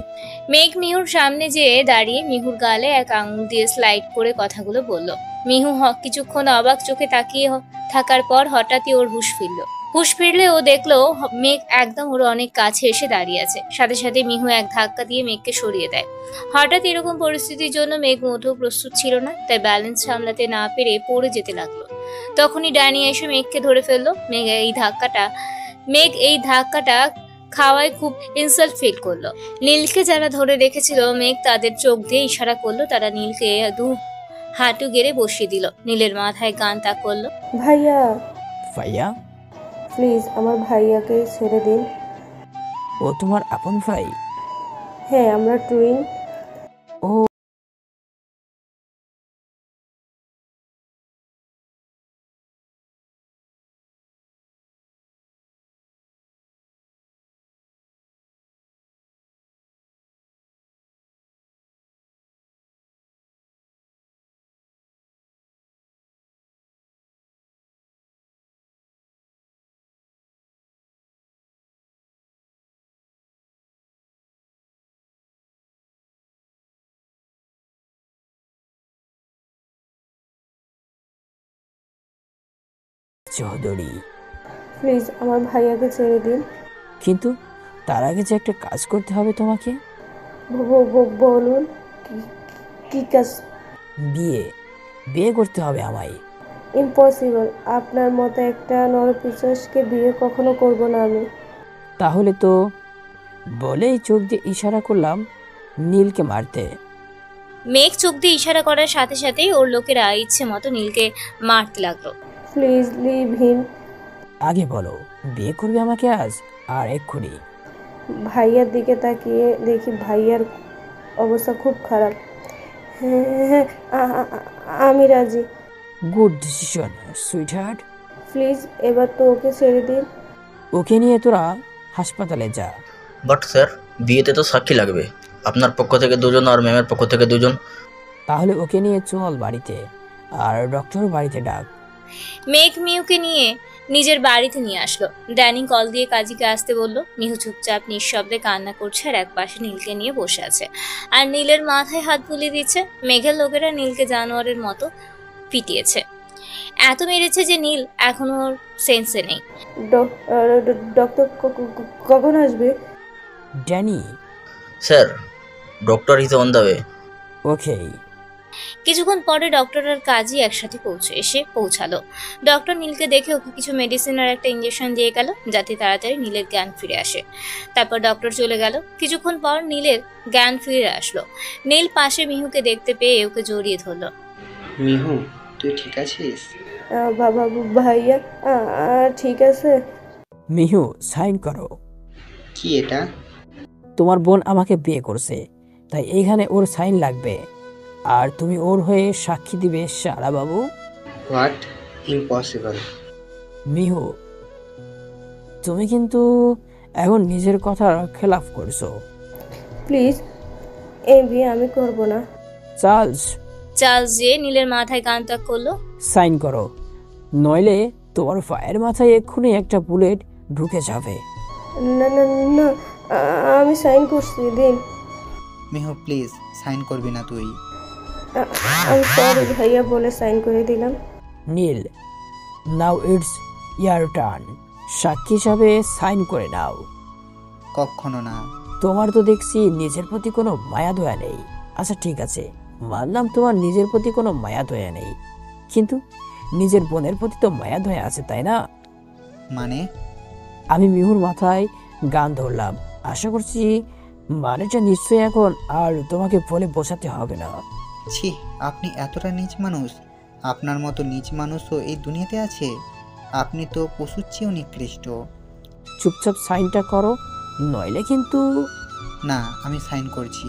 S1: মেঘ মিহুর সামনে যেয়ে দাঁড়িয়ে মিহুর গালে এক আঙুল দিয়ে স্লাইড করে কথাগুলো বলল। মিহু কিছুক্ষণ অবাক চোখে তাকিয়ে থাকার পর হঠাৎই ওর হুঁশ ফিরলে ও দেখলো মেঘ একদম ওর অনেক কাছে এসে দাঁড়িয়ে আছে। সাথে সাথে মিহু এক ধাক্কা দিয়ে মেঘকে সরিয়ে দেয়। হঠাৎ এরকম পরিস্থিতির জন্য মেঘ মোটেও প্রস্তুত ছিল না, তাই ব্যালেন্স সামলাতে না পেরে পড়ে যেতে লাগলো। তখনই ডানি এসে মেঘকে ধরে ফেললো। মেঘ এই ধাক্কাটা খাওয়ায় খুব ইনসাল্ট ফিল করলো। নীলকে যারা ধরে রেখেছিল মেঘ তাদের চোখ দিয়ে ইশারা করলো। তারা নীলকে হাঁটু গেড়ে বসিয়ে দিল। নীলের মাথায় গান তাক করলো,
S3: ভাইয়া
S10: ভাইয়া
S3: প্লিজ আমার ভাইয়াকে ছেড়ে দিন।
S10: ও তোমার আপন ভাই?
S3: হ্যাঁ আমরা টুইন।
S10: ও চৌধুরী
S3: প্লিজ আমার ভাইয়াকে ছেড়ে দিন।
S10: কিন্তু তার আগে যে একটা কাজ করতে হবে তোমাকে।
S3: বলুন কি কাজ?
S10: বিয়ে করতে হবে আমায়।
S3: ইম্পসিবল, আপনার মতো একটা নরপিশাচকে বিয়ে কখনো করব না আমি।
S10: তাহলে তো বলেই চোখ দিয়ে ইশারা করলাম নীলকে মারতে।
S1: মেঘ চোখ দিয়ে ইশারা করার সাথে সাথেই ওর লোকেরা ইচ্ছে মতো নীলকে মারতে লাগলো।
S3: প্লিজ লিভ হিম।
S10: আগে বলো, বিয়ে করবে আমাকে আজ আর এক্ষুনি?
S3: ভাইয়ার দিকে তাকিয়ে দেখি ভাইয়ার অবস্থা খুব খারাপ। হ্যাঁ, আমি রাজি।
S10: Good decision sweetheart.
S3: প্লিজ এবার তো ওকে ছেড়ে দিন।
S10: ওকে নিয়ে তোরা হাসপাতালে যা।
S16: বাট স্যার, বিয়েতে তো সাক্ষী লাগবে, আপনার পক্ষ থেকে দুজন আর ম্যামের পক্ষ থেকে দুজন।
S10: তাহলে ওকে নিয়ে চল বাড়িতে, আর ডক্টর বাড়িতে ডাক।
S1: মেঘ মিহুকে নিয়ে নিজের বাড়িতে নিয়ে আসলো। ড্যানি কল দিয়ে কাজীকে আসতে বলল। মিহু চুপচাপ নিঃশব্দে কান্না করছে আর একপাশে নীলকে নিয়ে বসে আছে, আর নীলের মাথায় হাত বুলিয়ে দিচ্ছে। মেঘের লোকেরা নীলকে জানোয়ারের মতো পিটিয়েছে, এত মেরেছে যে নীল এখনো সেন্সে নেই।
S3: ডক্টর কখন আসবে?
S10: Danny.
S16: Sir, doctor is on the way.
S10: Okay.
S1: কিছুক্ষণ পরে ডক্টর আর কাজী একসাথে পৌঁছালো। ডক্টর নীলকে দেখে ওকে কিছু মেডিসিন আর একটা ইঞ্জেকশন দিয়ে গেল, যাতে তাড়াতাড়ি নীলের জ্ঞান ফিরে আসে। তারপর ডক্টর চলে গেল। কিছুক্ষণ পর নীলের জ্ঞান ফিরে আসলো। নীল পাশে মিহুকে দেখতে পেয়ে ওকে জড়িয়ে ধরলো।
S15: মিহু, তুই ঠিক আছিস?
S3: বাবা ভাইয়া ঠিক আছে।
S10: মিহু, সাইন করো।
S15: কি এটা?
S10: তোমার বোন আমাকে বিয়ে করছে, তাই এইখানে ওর সাইন লাগবে, আর তুমি ওর হয়ে সাক্ষী দিবে সারা বাবু।
S15: হোয়াট? ইম্পসিবল।
S10: মিহু, তুমি কিন্তু এখন নিজের কথার খেলাফ করছো।
S3: প্লিজ, এই বিয়ে আমি করব না।
S10: চার্লস
S1: যে নীলের মাথায় কান তাক করলো।
S10: সাইন করো, নইলে তোমার পায়ের মাথায় এক্ষুনি একটা বুলেট ঢুকে যাবে।
S3: না না না, আমি সাইন করছি, দিন।
S15: মিহু প্লিজ, সাইন করবি না তুই?
S3: আমি সরি ভাইয়া বলে সাইন করে দিলাম।
S10: নীল, নাও ইটস ইয়ার টার্ন। সাক্ষী হিসাবে সাইন করে নাও।
S15: কখনো না।
S10: তোমার তো দেখছি নিজের প্রতি কোনো মায়া দয়া নেই। আচ্ছা ঠিক আছে, মানলাম তোমার নিজের প্রতি কোনো মায়া দয়া নেই, কিন্তু নিজের বোনের প্রতি তো মায়া দয়া আছে, তাই না?
S15: মানে?
S10: আমি মিহুর মাথায় গান ধরলাম, আশা করছি মানেটা নিশ্চয়ই এখন আর তোমাকে বলে বোঝাতে হবে না।
S15: ছি, আপনি এতটা নীচ মানুষ? আপনার মতো নীচ মানুষও এই দুনিয়াতে আছে? আপনি তো পশুর চেয়েও নিকৃষ্ট।
S10: চুপচাপ সাইনটা করো, নইলে কিন্তু।
S15: না, আমি সাইন করছি।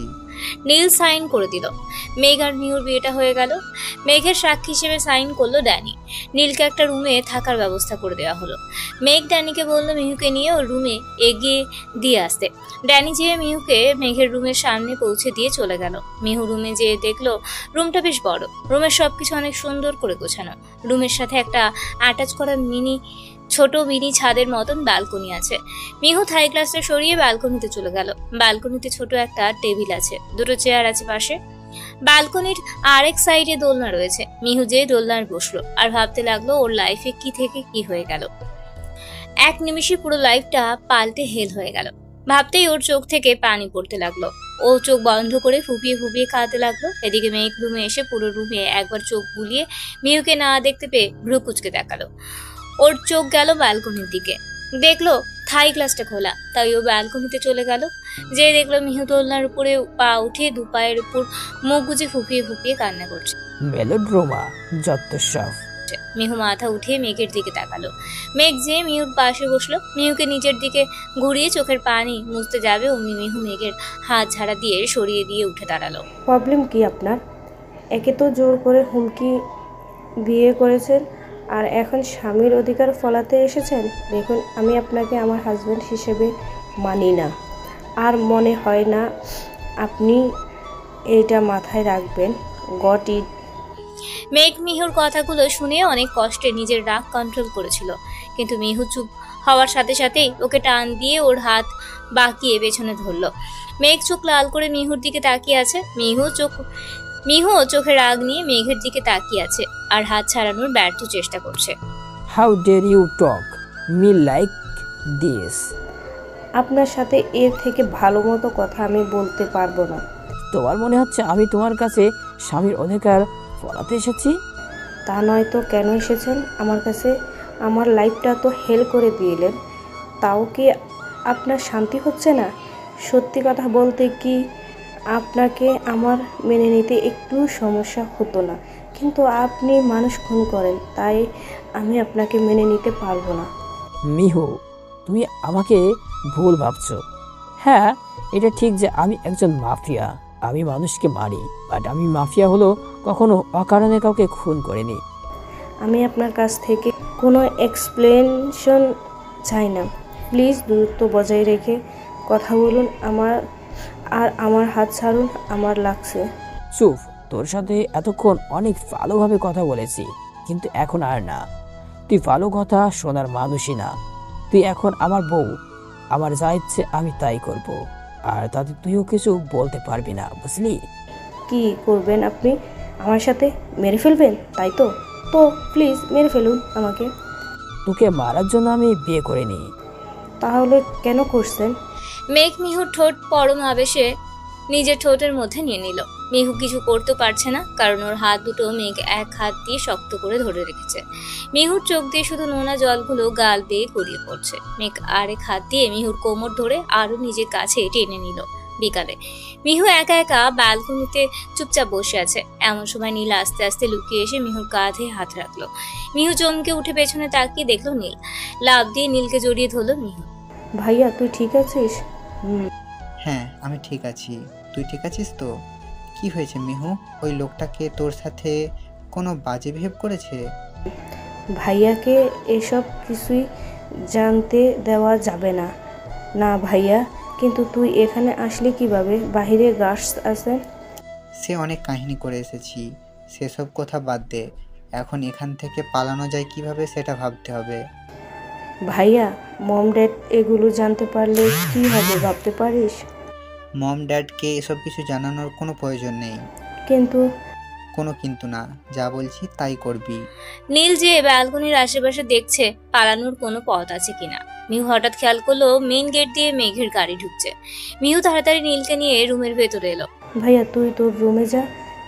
S1: নীল সাইন করে দিল। মেঘ আর মিহুর বিয়েটা হয়ে গেল। মেঘের সাক্ষী হিসেবে সাইন করলো ড্যানি। নীলকে একটা রুমে থাকার ব্যবস্থা করে দেওয়া হলো। মেঘ ড্যানিকে বললো মিহুকে নিয়ে ওর রুমে এগিয়ে দিয়ে আসতে। ড্যানি যেয়ে মিহুকে মেঘের রুমের সামনে পৌঁছে দিয়ে চলে গেল। মিহু রুমে যেয়ে দেখলো রুমটা বেশ বড়। রুমের সবকিছু অনেক সুন্দর করে গোছানো। রুমের সাথে একটা অ্যাটাচ করা ছোট মিনি ছাদের মতন ব্যালকনি আছে। মিহু থাই গ্লাসটা সরিয়ে ব্যালকনিতে চলে গেল। ব্যালকনিতে ছোট একটা টেবিল আছে, দুটো চেয়ার আছে পাশে। ব্যালকনির আরেক সাইডে দোলনা রয়েছে। মিহু যে দোলনার বসলো আর ভাবতে লাগলো ওর লাইফে কি থেকে কি হয়ে গেল। এক নিমিষে পুরো লাইফটা পাল্টে হেল হয়ে গেল। ভাবতেই ওর চোখ থেকে পানি পড়তে লাগলো। ও চোখ বন্ধ করে ফুপিয়ে ফুপিয়ে কাঁদতে লাগলো। এদিকে মেঘ রুমে এসে পুরো রুমে একবার চোখ বুলিয়ে মিহুকে না দেখতে পেয়ে ভ্রু কুচকে তাকালো। ওর চোখ গেল ব্যালকনির দিকে, দেখলো থাই গ্লাসটা খোলা। তাই ও ব্যালকনিতে চলে গেল। যে দেখলো মিহু দোলনার উপরে পা উঠে দু পায়ের উপর মুখ গুজে ফুপিয়ে ফুপিয়ে কান্না করছে।
S10: মেলোড্রামা যত সব।
S1: মিহু মাথা উঠিয়ে মেঘের দিকে তাকালো। মেঘ যে মিহুর পাশে বসলো। মিহুকে নিজের দিকে ঘুরিয়ে চোখের পানি মুছতে যাবে অমনি মিহু মেঘের হাত ঝাড়া দিয়ে সরিয়ে দিয়ে উঠে দাঁড়ালো।
S3: প্রবলেম কি আপনার? একে তো জোর করে হুমকি বিয়ে করেছেন, আর এখন স্বামীর অধিকার ফলাতে এসেছেন। দেখুন, আমি আপনাকে আমার হাজব্যান্ড হিসেবে মানি না, আর মনে হয় না আপনি এইটা মাথায় রাখবেন। Got it.
S1: মেঘ মিহুর কথাগুলো শুনে অনেক কষ্টে নিজের রাগ কন্ট্রোল করেছিল, কিন্তু মিহু চুপ হওয়ার সাথে সাথেই ওকে টান দিয়ে ওর হাত বাঁকিয়ে পেছনে ধরলো। মেঘ চোখ লাল করে মিহুর দিকে তাকিয়ে আছে। মিহু চোখে রাগ নিয়ে মেঘের দিকে তাকিয়ে আছে আর হাত ছাড়ানোর ব্যর্থ চেষ্টা করছে।
S10: How dare you talk me like this?
S3: আপনার সাথে এর থেকে ভালো মতো কথা আমি বলতে পারবো না।
S10: তোমার মনে হচ্ছে আমি তোমার কাছে স্বামীর অধিকার ফলাতে এসেছি?
S3: তা নয় তো কেন এসেছেন আমার কাছে? আমার লাইফটা তো হেল করে দিলেন, তাও কি আপনার শান্তি হচ্ছে না? সত্যি কথা বলতে কি আপনাকে আমার মেনে নিতে একটু সমস্যা হতো না, কিন্তু আপনি মানুষ খুন করেন, তাই আমি আপনাকে মেনে নিতে পারবো না।
S10: মিহু, তুমি আমাকে ভুল ভাবছো। হ্যাঁ, এটা ঠিক যে আমি একজন মাফিয়া, আমি মানুষকে মারি, বাট আমি মাফিয়া হলো কখনো অকারণে কাউকে খুন করিনি।
S3: আমি আপনার কাছ থেকে কোনো এক্সপ্লেনেশন চাই না, প্লিজ দূরত্ব বজায় রেখে কথা বলুন। আমার হাত ছাড়ুন, আমার লাগছে।
S10: চুপ, তোর সাথে এতক্ষণ অনেক ভালোভাবে কথা বলেছি, কিন্তু এখন আর না। তুই ভালো কথা শোনার মানুষই না। তুই এখন আমার বউ, আমার যা ইচ্ছে আমি তাই করব, আর তাতে তুইও কিছু বলতে পারবি না, বুঝলি?
S3: কি করবেন আপনি? আমার সাথে মেরে ফেলবেন, তাই তো? তো প্লিজ মেরে ফেলুন আমাকে।
S10: তোকে মারার জন্য আমি বিয়ে করিনি।
S3: তাহলে কেন করছেন?
S1: মেঘ মিহুর ঠোঁট পরম আবেশে নিজের ঠোঁটের মধ্যে নিয়ে নিল। মিহু কিছু করতে পারছে না, কারণ ওর হাত দুটো মেঘ এক হাত দিয়ে শক্ত করে ধরে রেখেছে। মিহুর চোখ দিয়ে শুধু নোনা জলগুলো গাল বেয়ে গড়িয়ে পড়ছে। মেঘ আরেক হাত দিয়ে মিহুর কোমর ধরে আরো নিজের কাছে টেনে নিল। বিকালে মিহু একা একা ব্যালকনিতে চুপচাপ বসে আছে। এমন সময় নীল আস্তে আস্তে লুকিয়ে এসে মিহুর কাঁধে হাত রাখলো। মিহু চমকে উঠে পেছনে তাকিয়ে দেখলো নীল। লাফ দিয়ে নীলকে জড়িয়ে ধরলো মিহু।
S3: ভাইয়া, তুই ঠিক আছিস?
S15: হ্যাঁ, আমি ঠিক আছি। তুই ঠিক আছিস তো? কি হয়েছে মিহু? ওই লোকটাকে তোর সাথে কোনো বাজে বিহেভ করেছে?
S3: ভাইয়াকে এসব কিছুই জানতে দেওয়া যাবে না। না ভাইয়া, কিন্তু তুই এখানে আসলি কিভাবে? বাহিরে গার্ডস আছে।
S15: সে অনেক কাহিনী করে এসেছি, সেসব কথা বাদ দে। এখন এখান থেকে পালানো যায় কিভাবে সেটা ভাবতে হবে।
S3: ভাইয়া, মম ড্যাড এগুলো জানতে পারলে কি হবে ভাবতে পারিস?
S15: মম ড্যাডকে এসব কিছু জানানোর কোনো প্রয়োজন নেই।
S3: কিন্তু
S15: কোনো কিন্তু না, যা বলছি তাই করবি।
S1: নীল যে ব্যালকনির আশেপাশে দেখছে পালানোর কোনো পথ আছে কিনা। মিহু হঠাৎ খেয়াল করলো মেইন গেট দিয়ে মেঘের গাড়ি ঢুকছে। মিহু তাড়াতাড়ি নীলকে নিয়ে রুমের ভেতরে এলো।
S3: ভাইয়া, তুই তোর রুমে যা,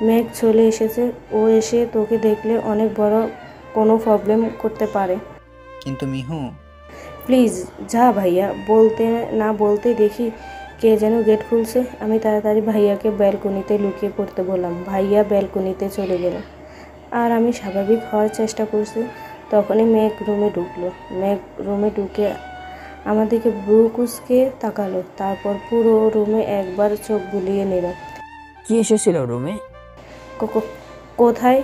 S3: মেঘ চলে এসেছে। ও এসে তোকে দেখলে অনেক বড় কোনো প্রবলেম করতে পারে।
S15: কিন্তু মিহু,
S3: প্লিজ যা ভাইয়া। বলতে না বলতে দেখি কে যেন গেট খুলছে। আমি তাড়াতাড়ি ভাইয়াকে ব্যালকনিতে লুকিয়ে পড়তে বললাম। ভাইয়া ব্যালকনিতে চলে গেল, আর আমি স্বাভাবিক হওয়ার চেষ্টা করছি। তখনই মেঘ রুমে ঢুকলো। মেঘ রুমে ঢুকে আমার দিকে ব্রু কুচকে তাকালো, তারপর পুরো রুমে একবার চোখ বুলিয়ে নিল।
S10: কি এসেছিল রুমে?
S3: কোথায়?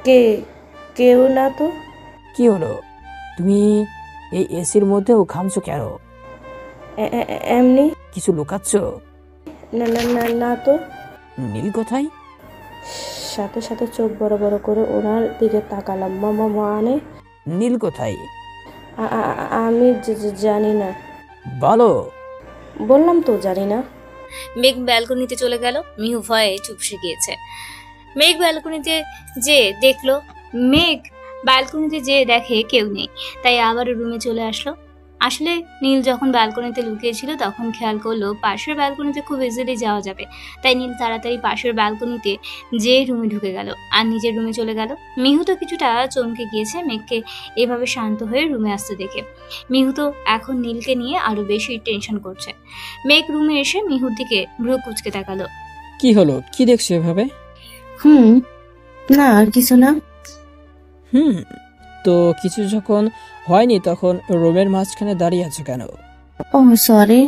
S3: কে? কেউ না তো।
S10: কি হলো? তুমি এই এসির মধ্যেও ঘামছো কেন?
S3: এমনি।
S10: কিছু লুকাচ্ছ?
S3: না না না না তো।
S10: নীল কোথায়?
S3: সাথে সাথে চোখ বড় বড় করে ওনার দিকে তাকালাম। মানে
S10: নীল কোথায়?
S3: আমি জানি না।
S10: বলো।
S3: বললাম তো জানি না।
S1: মেঘ ব্যালকনিতে চলে গেল। মিহু ভয়ে চুপসে গিয়েছে। মেঘ ব্যালকনিতে দেখে কেউ নেই, তাই আবার রুমে চলে আসলো। আসলে নীল যখন ব্যালকনিতে লুকিয়েছিল তখন খেয়াল করলো পাশের ব্যালকনিতে খুব ইজিলি যাওয়া যাবে, তাই নীল তাড়াতাড়ি পাশের ব্যালকনিতে যে রুমে ঢুকে গেল আর নিজের রুমে চলে গেল। মিহু তো কিছুটা চমকে গিয়েছে মেঘকে এভাবে শান্ত হয়ে রুমে আসতে দেখে। মিহু তো এখন নীলকে নিয়ে আরো বেশি টেনশন করছে। মেঘ রুমে এসে মিহুর দিকে ভ্রু কুচকে তাকালো।
S10: কি হলো? কি দেখছো এভাবে?
S3: না আর কিছু না।
S10: তো কিছু যখন হয়নি তখন রুমের মাঝখানে দাঁড়িয়ে আছো কেন?
S3: ও সরি।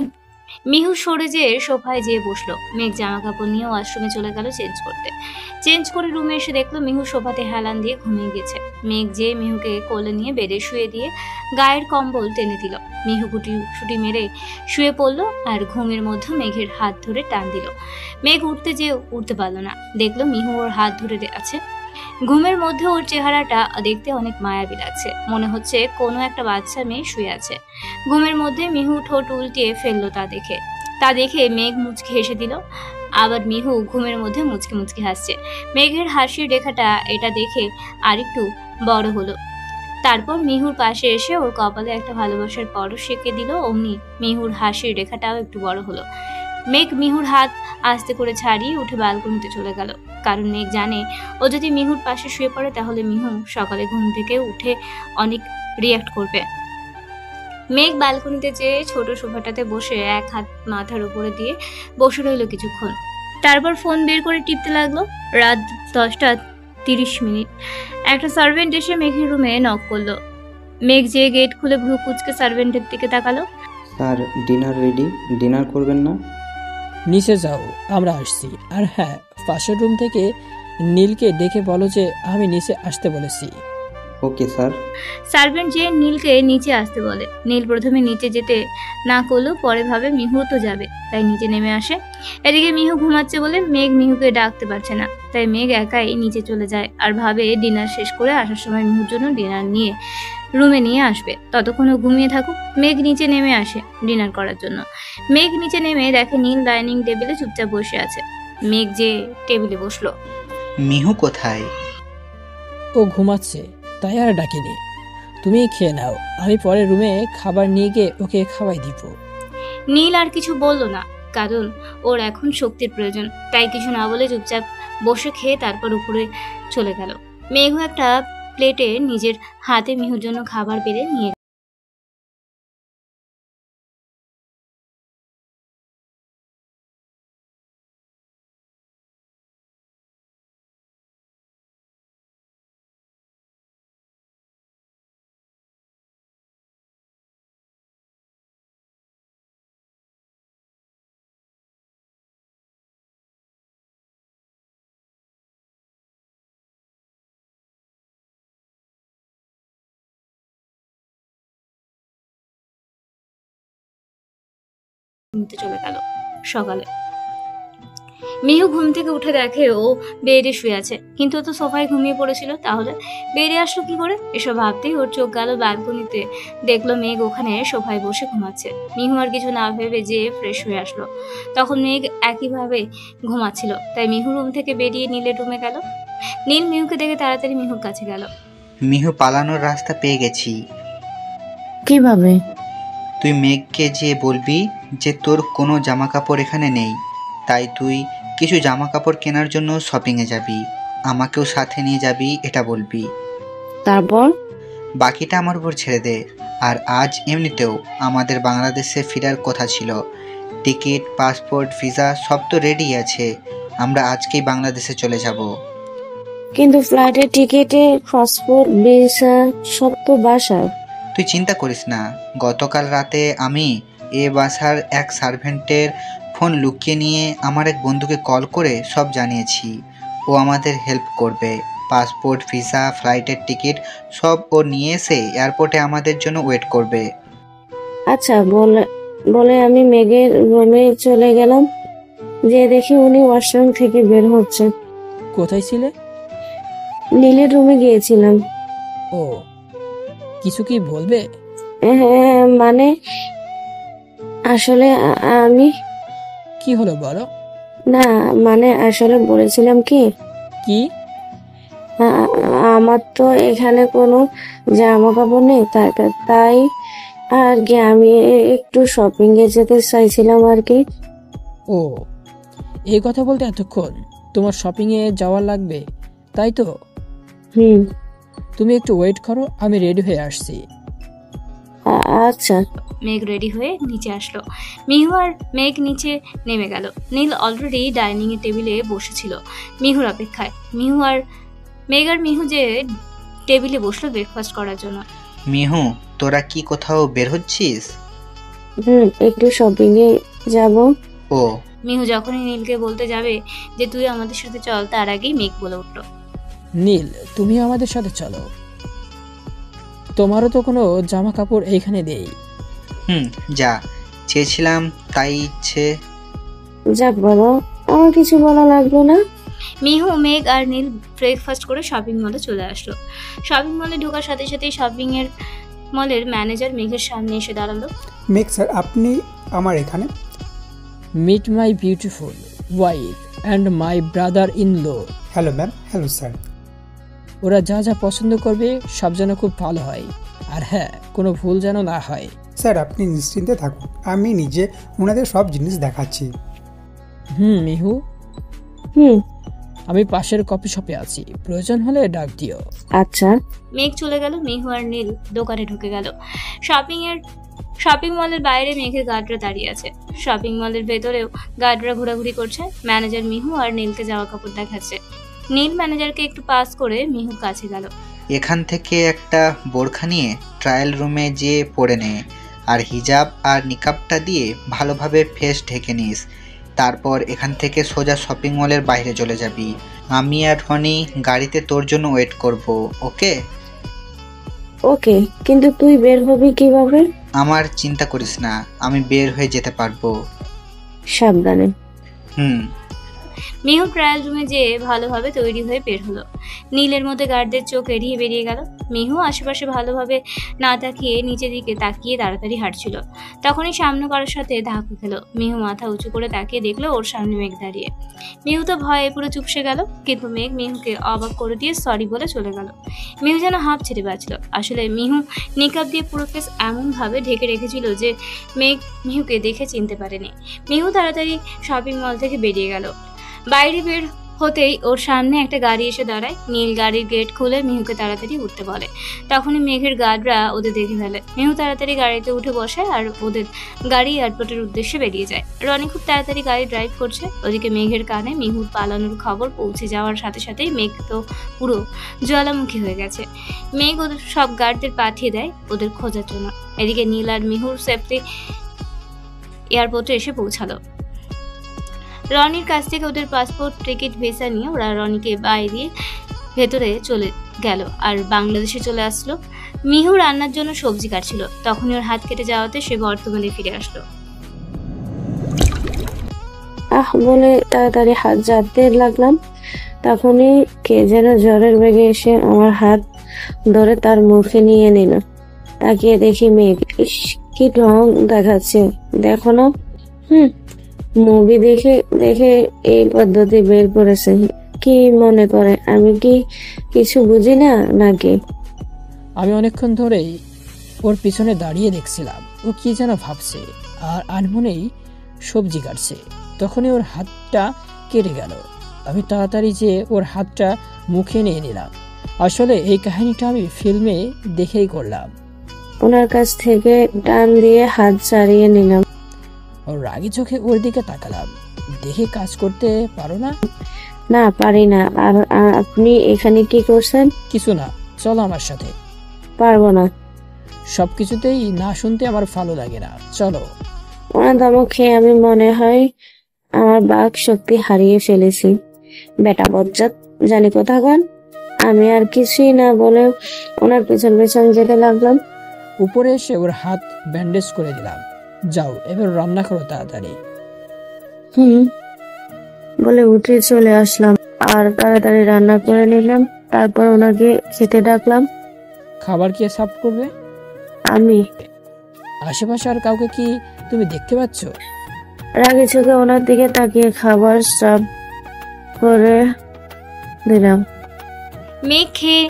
S1: মিহু সরে যেয়ে সোফায় যেয়ে বসলো। মেঘ জামা কাপড় নিয়ে ওয়াশরুমে চলে গেল চেঞ্জ করে রুমে এসে দেখলো মিহু সোফাতে হেলান দিয়ে ঘুমিয়ে গেছে। মেঘ যে মিহুকে কোলে নিয়ে বেডে শুয়ে দিয়ে গায়ের কম্বল টেনে দিল। মিহু গুটি মেরে শুয়ে পড়লো আর ঘুমের মধ্যে মেঘের হাত ধরে টান দিল। মেঘ উঠতে যেও উঠতে পারলো না। দেখলো মিহু ওর হাত ধরে আছে। ঘুমের মধ্যে ওর চেহারাটা দেখতে অনেক মায়াবী লাগছে, মনে হচ্ছে কোনো একটা বাচ্চা মেয়ে শুয়ে আছে। ঘুমের মধ্যে মিহু ঠোঁট উল্টিয়ে ফেললো তা দেখে মেঘ মুচকি হেসে দিল। আবার মিহু ঘুমের মধ্যে মুচকি মুচকি হাসছে। মেঘের হাসির রেখাটা এটা দেখে আরেকটু বড় হলো। তারপর মিহুর পাশে এসে ওর কপালে একটা ভালোবাসার পরশ সেঁকে দিল। অমনি মিহুর হাসির রেখাটাও একটু বড় হলো। মেঘ মিহুর হাত আস্তে করে ছাড়িয়ে উঠে ব্যালকনিতে চলে গেল। কারণ মেঘ জানে ও যদি মিহুর পাশে শুয়ে পড়ে তাহলে মিহু সকালে ঘুম থেকে উঠে অনেক রিয়াক্ট করবে। মেঘ ব্যালকনিতে যেয়ে ছোট সোফাটাতে বসে এক হাত মাথার উপরে দিয়ে বসে রইল কিছুক্ষণ। তারপর ফোন বের করে টিপতে লাগলো। রাত 10:30। একটা সার্ভেন্ট এসে মেঘের রুমে নক করলো। মেঘ যে গেট খুলে ভ্রু কুচকে সার্ভেন্টের দিকে তাকালো।
S17: স্যার ডিনার রেডি, ডিনার করবেন না?
S10: নিচে যাও, আমরা আসছি। আর হ্যাঁ, পাশের রুম থেকে নীলকে ডেকে বলো যে আমি নিচে আসতে বলেছি।
S17: Okay sir.
S1: সার্ভেন্ট যে নীলকে নিচে আসতে বলে। নীল প্রথমে নিচে যেতে না করলেও পরে ভাবে মিহু তো যাবে, তাই নিচে নেমে আসে। এদিকে মিহু ঘুমাচ্ছে বলে মেঘ মিহুকে ডাকতে পারছে না, তাই মেঘ একাই নিচে চলে যায় আর ভাবে ডিনার শেষ করে আসার সময় মিহুর জন্য ডিনার নিয়ে রুমে নিয়ে আসবে। ততক্ষণও ঘুমিয়ে থাকুক। মেঘ নিচে নেমে আসে ডিনার করার জন্য। মেঘ নিচে নেমে দেখে নীল ডাইনিং টেবিলে চুপচাপ বসে আছে। মেঘ যে টেবিলে বসলো।
S15: মিহু কোথায়?
S10: ও ঘুমাচ্ছে, তাই আর ডাকিনি। তুমি খেয়ে নাও, আমি পরে রুমে খাবার নিয়ে গিয়ে ওকে খাওয়াই দিব।
S1: নীল আর কিছু বলল না, কারণ ওর এখন শক্তির প্রয়োজন। তাই কিছু না বলে চুপচাপ বসে খেয়ে তারপর উপরে চলে গেল। মেঘ একটা প্লেটে নিজের হাতে মিহুর জন্য খাবার বেড়ে নিয়ে ঘুমতে চলে গেল। সকালে মিহু ঘুম থেকে উঠে দেখে ও বেডে শুয়ে আছে, কিন্তু ও তো সোফায় ঘুমিয়ে পড়েছিল। তাহলে বেডে আসলো কি করে? এসব ভাবতেই ওর চোখ গেল ব্যালকনিতে। দেখলো মেঘ ওখানে সোফায় বসে ঘুমাচ্ছে। মিহু আর কিছু না ভেবে যে ফ্রেশ হয়ে আসলো। তখন মেঘ একইভাবে ঘুমাচ্ছিল, তাই মিহু রুম থেকে বেরিয়ে নীলের রুমে গেল। নীল মিহুকে দেখে তাড়াতাড়ি মিহুর কাছে গেল।
S15: মিহু, পালানোর রাস্তা পেয়ে গেছি।
S3: কিভাবে?
S15: তুই মেঘকে যে বলবি যে তোর কোনো জামা কাপড় এখানে নেই, তাই তুই কিছু জামা কাপড় কেনার জন্য শপিংয়ে যাবি, আমাকেও সাথে নিয়ে যাবি এটা বলবি।
S3: তারপর?
S15: বাকিটা আমার উপর ছেড়ে দে। আর আজ এমনিতেও আমাদের বাংলাদেশে ফেরার কথা ছিল। টিকিট, পাসপোর্ট, ভিসা সব তো রেডি আছে। আমরা আজকেই বাংলাদেশে চলে যাব।
S3: কিন্তু ফ্লাইটের টিকিটে, পাসপোর্ট, ভিসা সব তো বাসায়।
S15: তুই চিন্তা করিস না। গতকাল রাতে আমি এ বাসার এক সার্ভেন্টের ফোন লুকিয়ে নিয়ে আমার এক বন্ধুকে কল করে সব জানিয়েছি। ও আমাদের হেল্প করবে। পাসপোর্ট, ভিসা, ফ্লাইটের টিকিট সব ও নিয়ে এসে এয়ারপোর্টে আমাদের জন্য ওয়েট করবে।
S3: আচ্ছা, বলে আমি মেঘের রুমে চলে গেলাম। যে দেখি উনি ওয়াশরুম থেকে বের হচ্ছে।
S10: কোথায় ছিলে?
S3: নীলের রুমে গিয়েছিলাম।
S10: ও, কিছু কি বলবে?
S3: হ্যাঁ, মানে আসলে আমি...
S10: কি হলো বলো?
S3: না মানে আসলে বলেছিলাম কি আমার তো এখানে কোনো জামা কাপড় নেই, তাই আর কি আমি একটু শপিং এ যেতে চাইছিলাম আর কি।
S10: ও, এই কথা বলতে এতক্ষণ? তোমার শপিং এ যাওয়া লাগবে তাই তো? তুমি একটু ওয়েট করো, আমি রেডি হয়ে আসছি।
S3: আচ্ছা।
S1: মেঘ রেডি হয়ে নিচে আসলো। মিহু আর মেঘ নিচে নেমে গেল। নীল অলরেডি ডাইনিং এর টেবিলে বসেছিল মিহুর অপেক্ষায়। মেঘ আর মিহু যে টেবিলে বসলো ব্রেকফাস্ট করার জন্য।
S15: মিহু, তোরা কি কোথাও বের হচ্ছিস?
S3: একটু শপিং এ যাব।
S15: ও।
S1: মিহু যখনই নীলকে বলতে যাবে যে তুই আমাদের সাথে চল, তার আগেই মেঘ বলে উঠলো,
S10: নীল তুমি আমাদের সাথে চলো, তোমারও তো কোনো জামা কাপড় এইখানে দেই।
S15: যা চেয়েছিলাম তাই ইচ্ছে।
S3: যাক বাবা, আমার কিছু বলা লাগবে না।
S1: মিহু, মেঘ আর নীল ব্রেকফাস্ট করে শপিং মলে চলে আসলো। শপিং মলে ঢোকার সাথে সাথেই শপিং এর মলের ম্যানেজার মেঘের সামনে এসে দাঁড়ালো।
S2: মেঘ স্যার, আপনি আমার এখানে।
S10: Meet my beautiful wife and my brother in law.
S2: Hello ma'am. Hello sir.
S10: ওরা যা যা পছন্দ করবে সব যেন খুব ভালো হয়, আর হ্যাঁ, কোনো ভুল যেন না হয়।
S2: স্যার আপনি নিশ্চিন্তে থাকুন, আমি নিজে ওনাদের সব জিনিস দেখাচ্ছি।
S10: মিহু। আমি পাশের কফি শপে আছি, প্রয়োজন হলে ডাক দিও।
S3: আচ্ছা।
S1: মেঘ চলে গেল। মিহু আর নীল দোকানে ঢুকে গেল। শপিং মলের বাইরে মেঘের গার্ডরা দাঁড়িয়ে আছে। শপিং মলের ভেতরেও গার্ডরা ঘোরাঘুরি করছে। ম্যানেজার মিহু আর নীলকে জামা কাপড় দেখাচ্ছে। নীল ম্যানেজারকে একটু পাস করে মিহুর কাছে গেল।
S15: এখান থেকে একটা বোরখা নিয়ে ট্রায়াল রুমে যেয়ে পরে নে, আর হিজাব আর নিকাবটা দিয়ে ভালোভাবে ফেস ঢেকে নিস। তারপর এখান থেকে সোজা শপিং মলের বাইরে চলে যাবি। আমি আর রনি গাড়িতে তোর জন্য ওয়েট করব, ওকে?
S3: ওকে, কিন্তু তুই বের হবি কিভাবে?
S15: আমার চিন্তা করিস না, আমি বের হয়ে যেতে পারবো।
S3: সাবধানে।
S1: মিহু ট্রায়াল রুমে যেয়ে ভালোভাবে তৈরি হয়ে বের হলো। নীলের মধ্যে গার্ডদের চোখ এড়িয়ে বেরিয়ে গেল। মিহু আশেপাশে ভালোভাবে না তাকিয়ে নিচের দিকে তাকিয়ে তাড়াতাড়ি হাঁটছিল। তখনই সামনে কারোর সাথে ধাক্কা খেলো। মিহু মাথা উঁচু করে তাকিয়ে দেখলো ওর সামনে মেঘ দাঁড়িয়ে। মিহু তো ভয়ে পুরো চুপসে গেল, কিন্তু মেঘ মিহুকে অবাক করে দিয়ে সরি বলে চলে গেল। মিহু যেন হাঁপ ছেড়ে বাঁচল। আসলে মিহু নিকাব দিয়ে পুরো ফেস এমনভাবে ঢেকে রেখেছিল যে মেঘ মিহুকে দেখে চিনতে পারেনি। মিহু তাড়াতাড়ি শপিং মল থেকে বেরিয়ে গেল। বাইরে বের হতেই ওর সামনে একটা গাড়ি এসে দাঁড়ায়। নীল গাড়ির গেট খুলে মিহুকে তাড়াতাড়ি উঠতে বলে। তখনই মেঘের গার্ডরা ওদের দেখে ফেলে। মিহু তাড়াতাড়ি গাড়িতে উঠে বসে আর ওদের গাড়ি এয়ারপোর্টের উদ্দেশ্যে বেরিয়ে যায়। রনি খুব তাড়াতাড়ি গাড়ি ড্রাইভ করছে। ওদিকে মেঘের কানে মিহুর পালানোর খবর পৌঁছে যাওয়ার সাথে সাথেই মেঘ তো পুরো জ্বালামুখী হয়ে গেছে। মেঘ ওদের সব গার্ডদের পাঠিয়ে দেয় ওদের খোঁজার জন্য। এদিকে নীল আর মিহুর সেফটি এয়ারপোর্টে এসে পৌঁছালো। রনির কাছ থেকে ওদের পাসপোর্ট, টিকিট, ভিসা নিয়ে ওরা রনিকে বাইরে ভেতরে চলে গেল আর বাংলাদেশে চলে আসলো। মিহু রান্নার জন্য সবজি কাটছিল। তখনই ওর হাত কেটে যাওয়াতে সে বর্তমানে ফিরে আসলো।
S3: বলে তাড়াতাড়ি হাত ঝাড়তে লাগলাম। তখনই কে যেন জ্বরের বেগে এসে আমার হাত ধরে তার মুখে নিয়ে নিল। তাকিয়ে দেখি মেঘ। ইস, কি রং দেখাচ্ছে দেখো না। মুভি দেখে দেখে এই পদ্ধতি বের করেছে। কি মনে করে আমি কি কিছু বুঝি না নাকি?
S10: আমি অনেকক্ষণ ধরেই ওর পিছনে দাঁড়িয়ে দেখছিলাম ও কি যেন ভাবছে আর আনমনেই সবজি কাটছে। তখনই ওর হাতটা কেটে গেল। আমি তাড়াতাড়ি যে ওর হাতটা মুখে নিয়ে নিলাম। আসলে এই কাহিনীটা আমি ফিল্মে দেখেই করলাম।
S3: ওনার কাছ থেকে টান দিয়ে হাত ছাড়িয়ে নিলাম।
S10: ওর রাগি চোখে ওর দিকে তাকালাম। দেখে কাজ করতে পারো না?
S3: না, পারি না। আর আপনি এখানে কি করছেন?
S10: কিছু না, চলো আমার সাথে।
S3: পারবো না।
S10: সবকিছুতেই না শুনতে আমার ভালো লাগে না, চলো।
S3: ওনার ধমক খেয়ে আমি মনে হয় আমার বাক শক্তি হারিয়ে ফেলেছি। বেটা বজ্জাত জানি কোথাকার। আমি আর কিছুই না বলে ওনার পেছন পেছন যেতে লাগলাম।
S10: উপরে এসে ওর হাত ব্যান্ডেজ করে দিলাম। যাও এবার রান্না করো তাড়াতাড়ি।
S3: বলে উঠে চলে আসলাম আর তাড়াতাড়ি রান্না করে নিলাম। তারপর ওনাকে খেতে ডাকলাম।
S10: খাবার কে সার্ভ করবে?
S3: আমি।
S10: আশেপাশে আর কাউকে কি তুমি দেখতে পাচ্ছ?
S3: রাগে চোখে ওনার দিকে তাকিয়ে খাবার সার্ভ করে দিলাম।
S1: মেঘ খেয়ে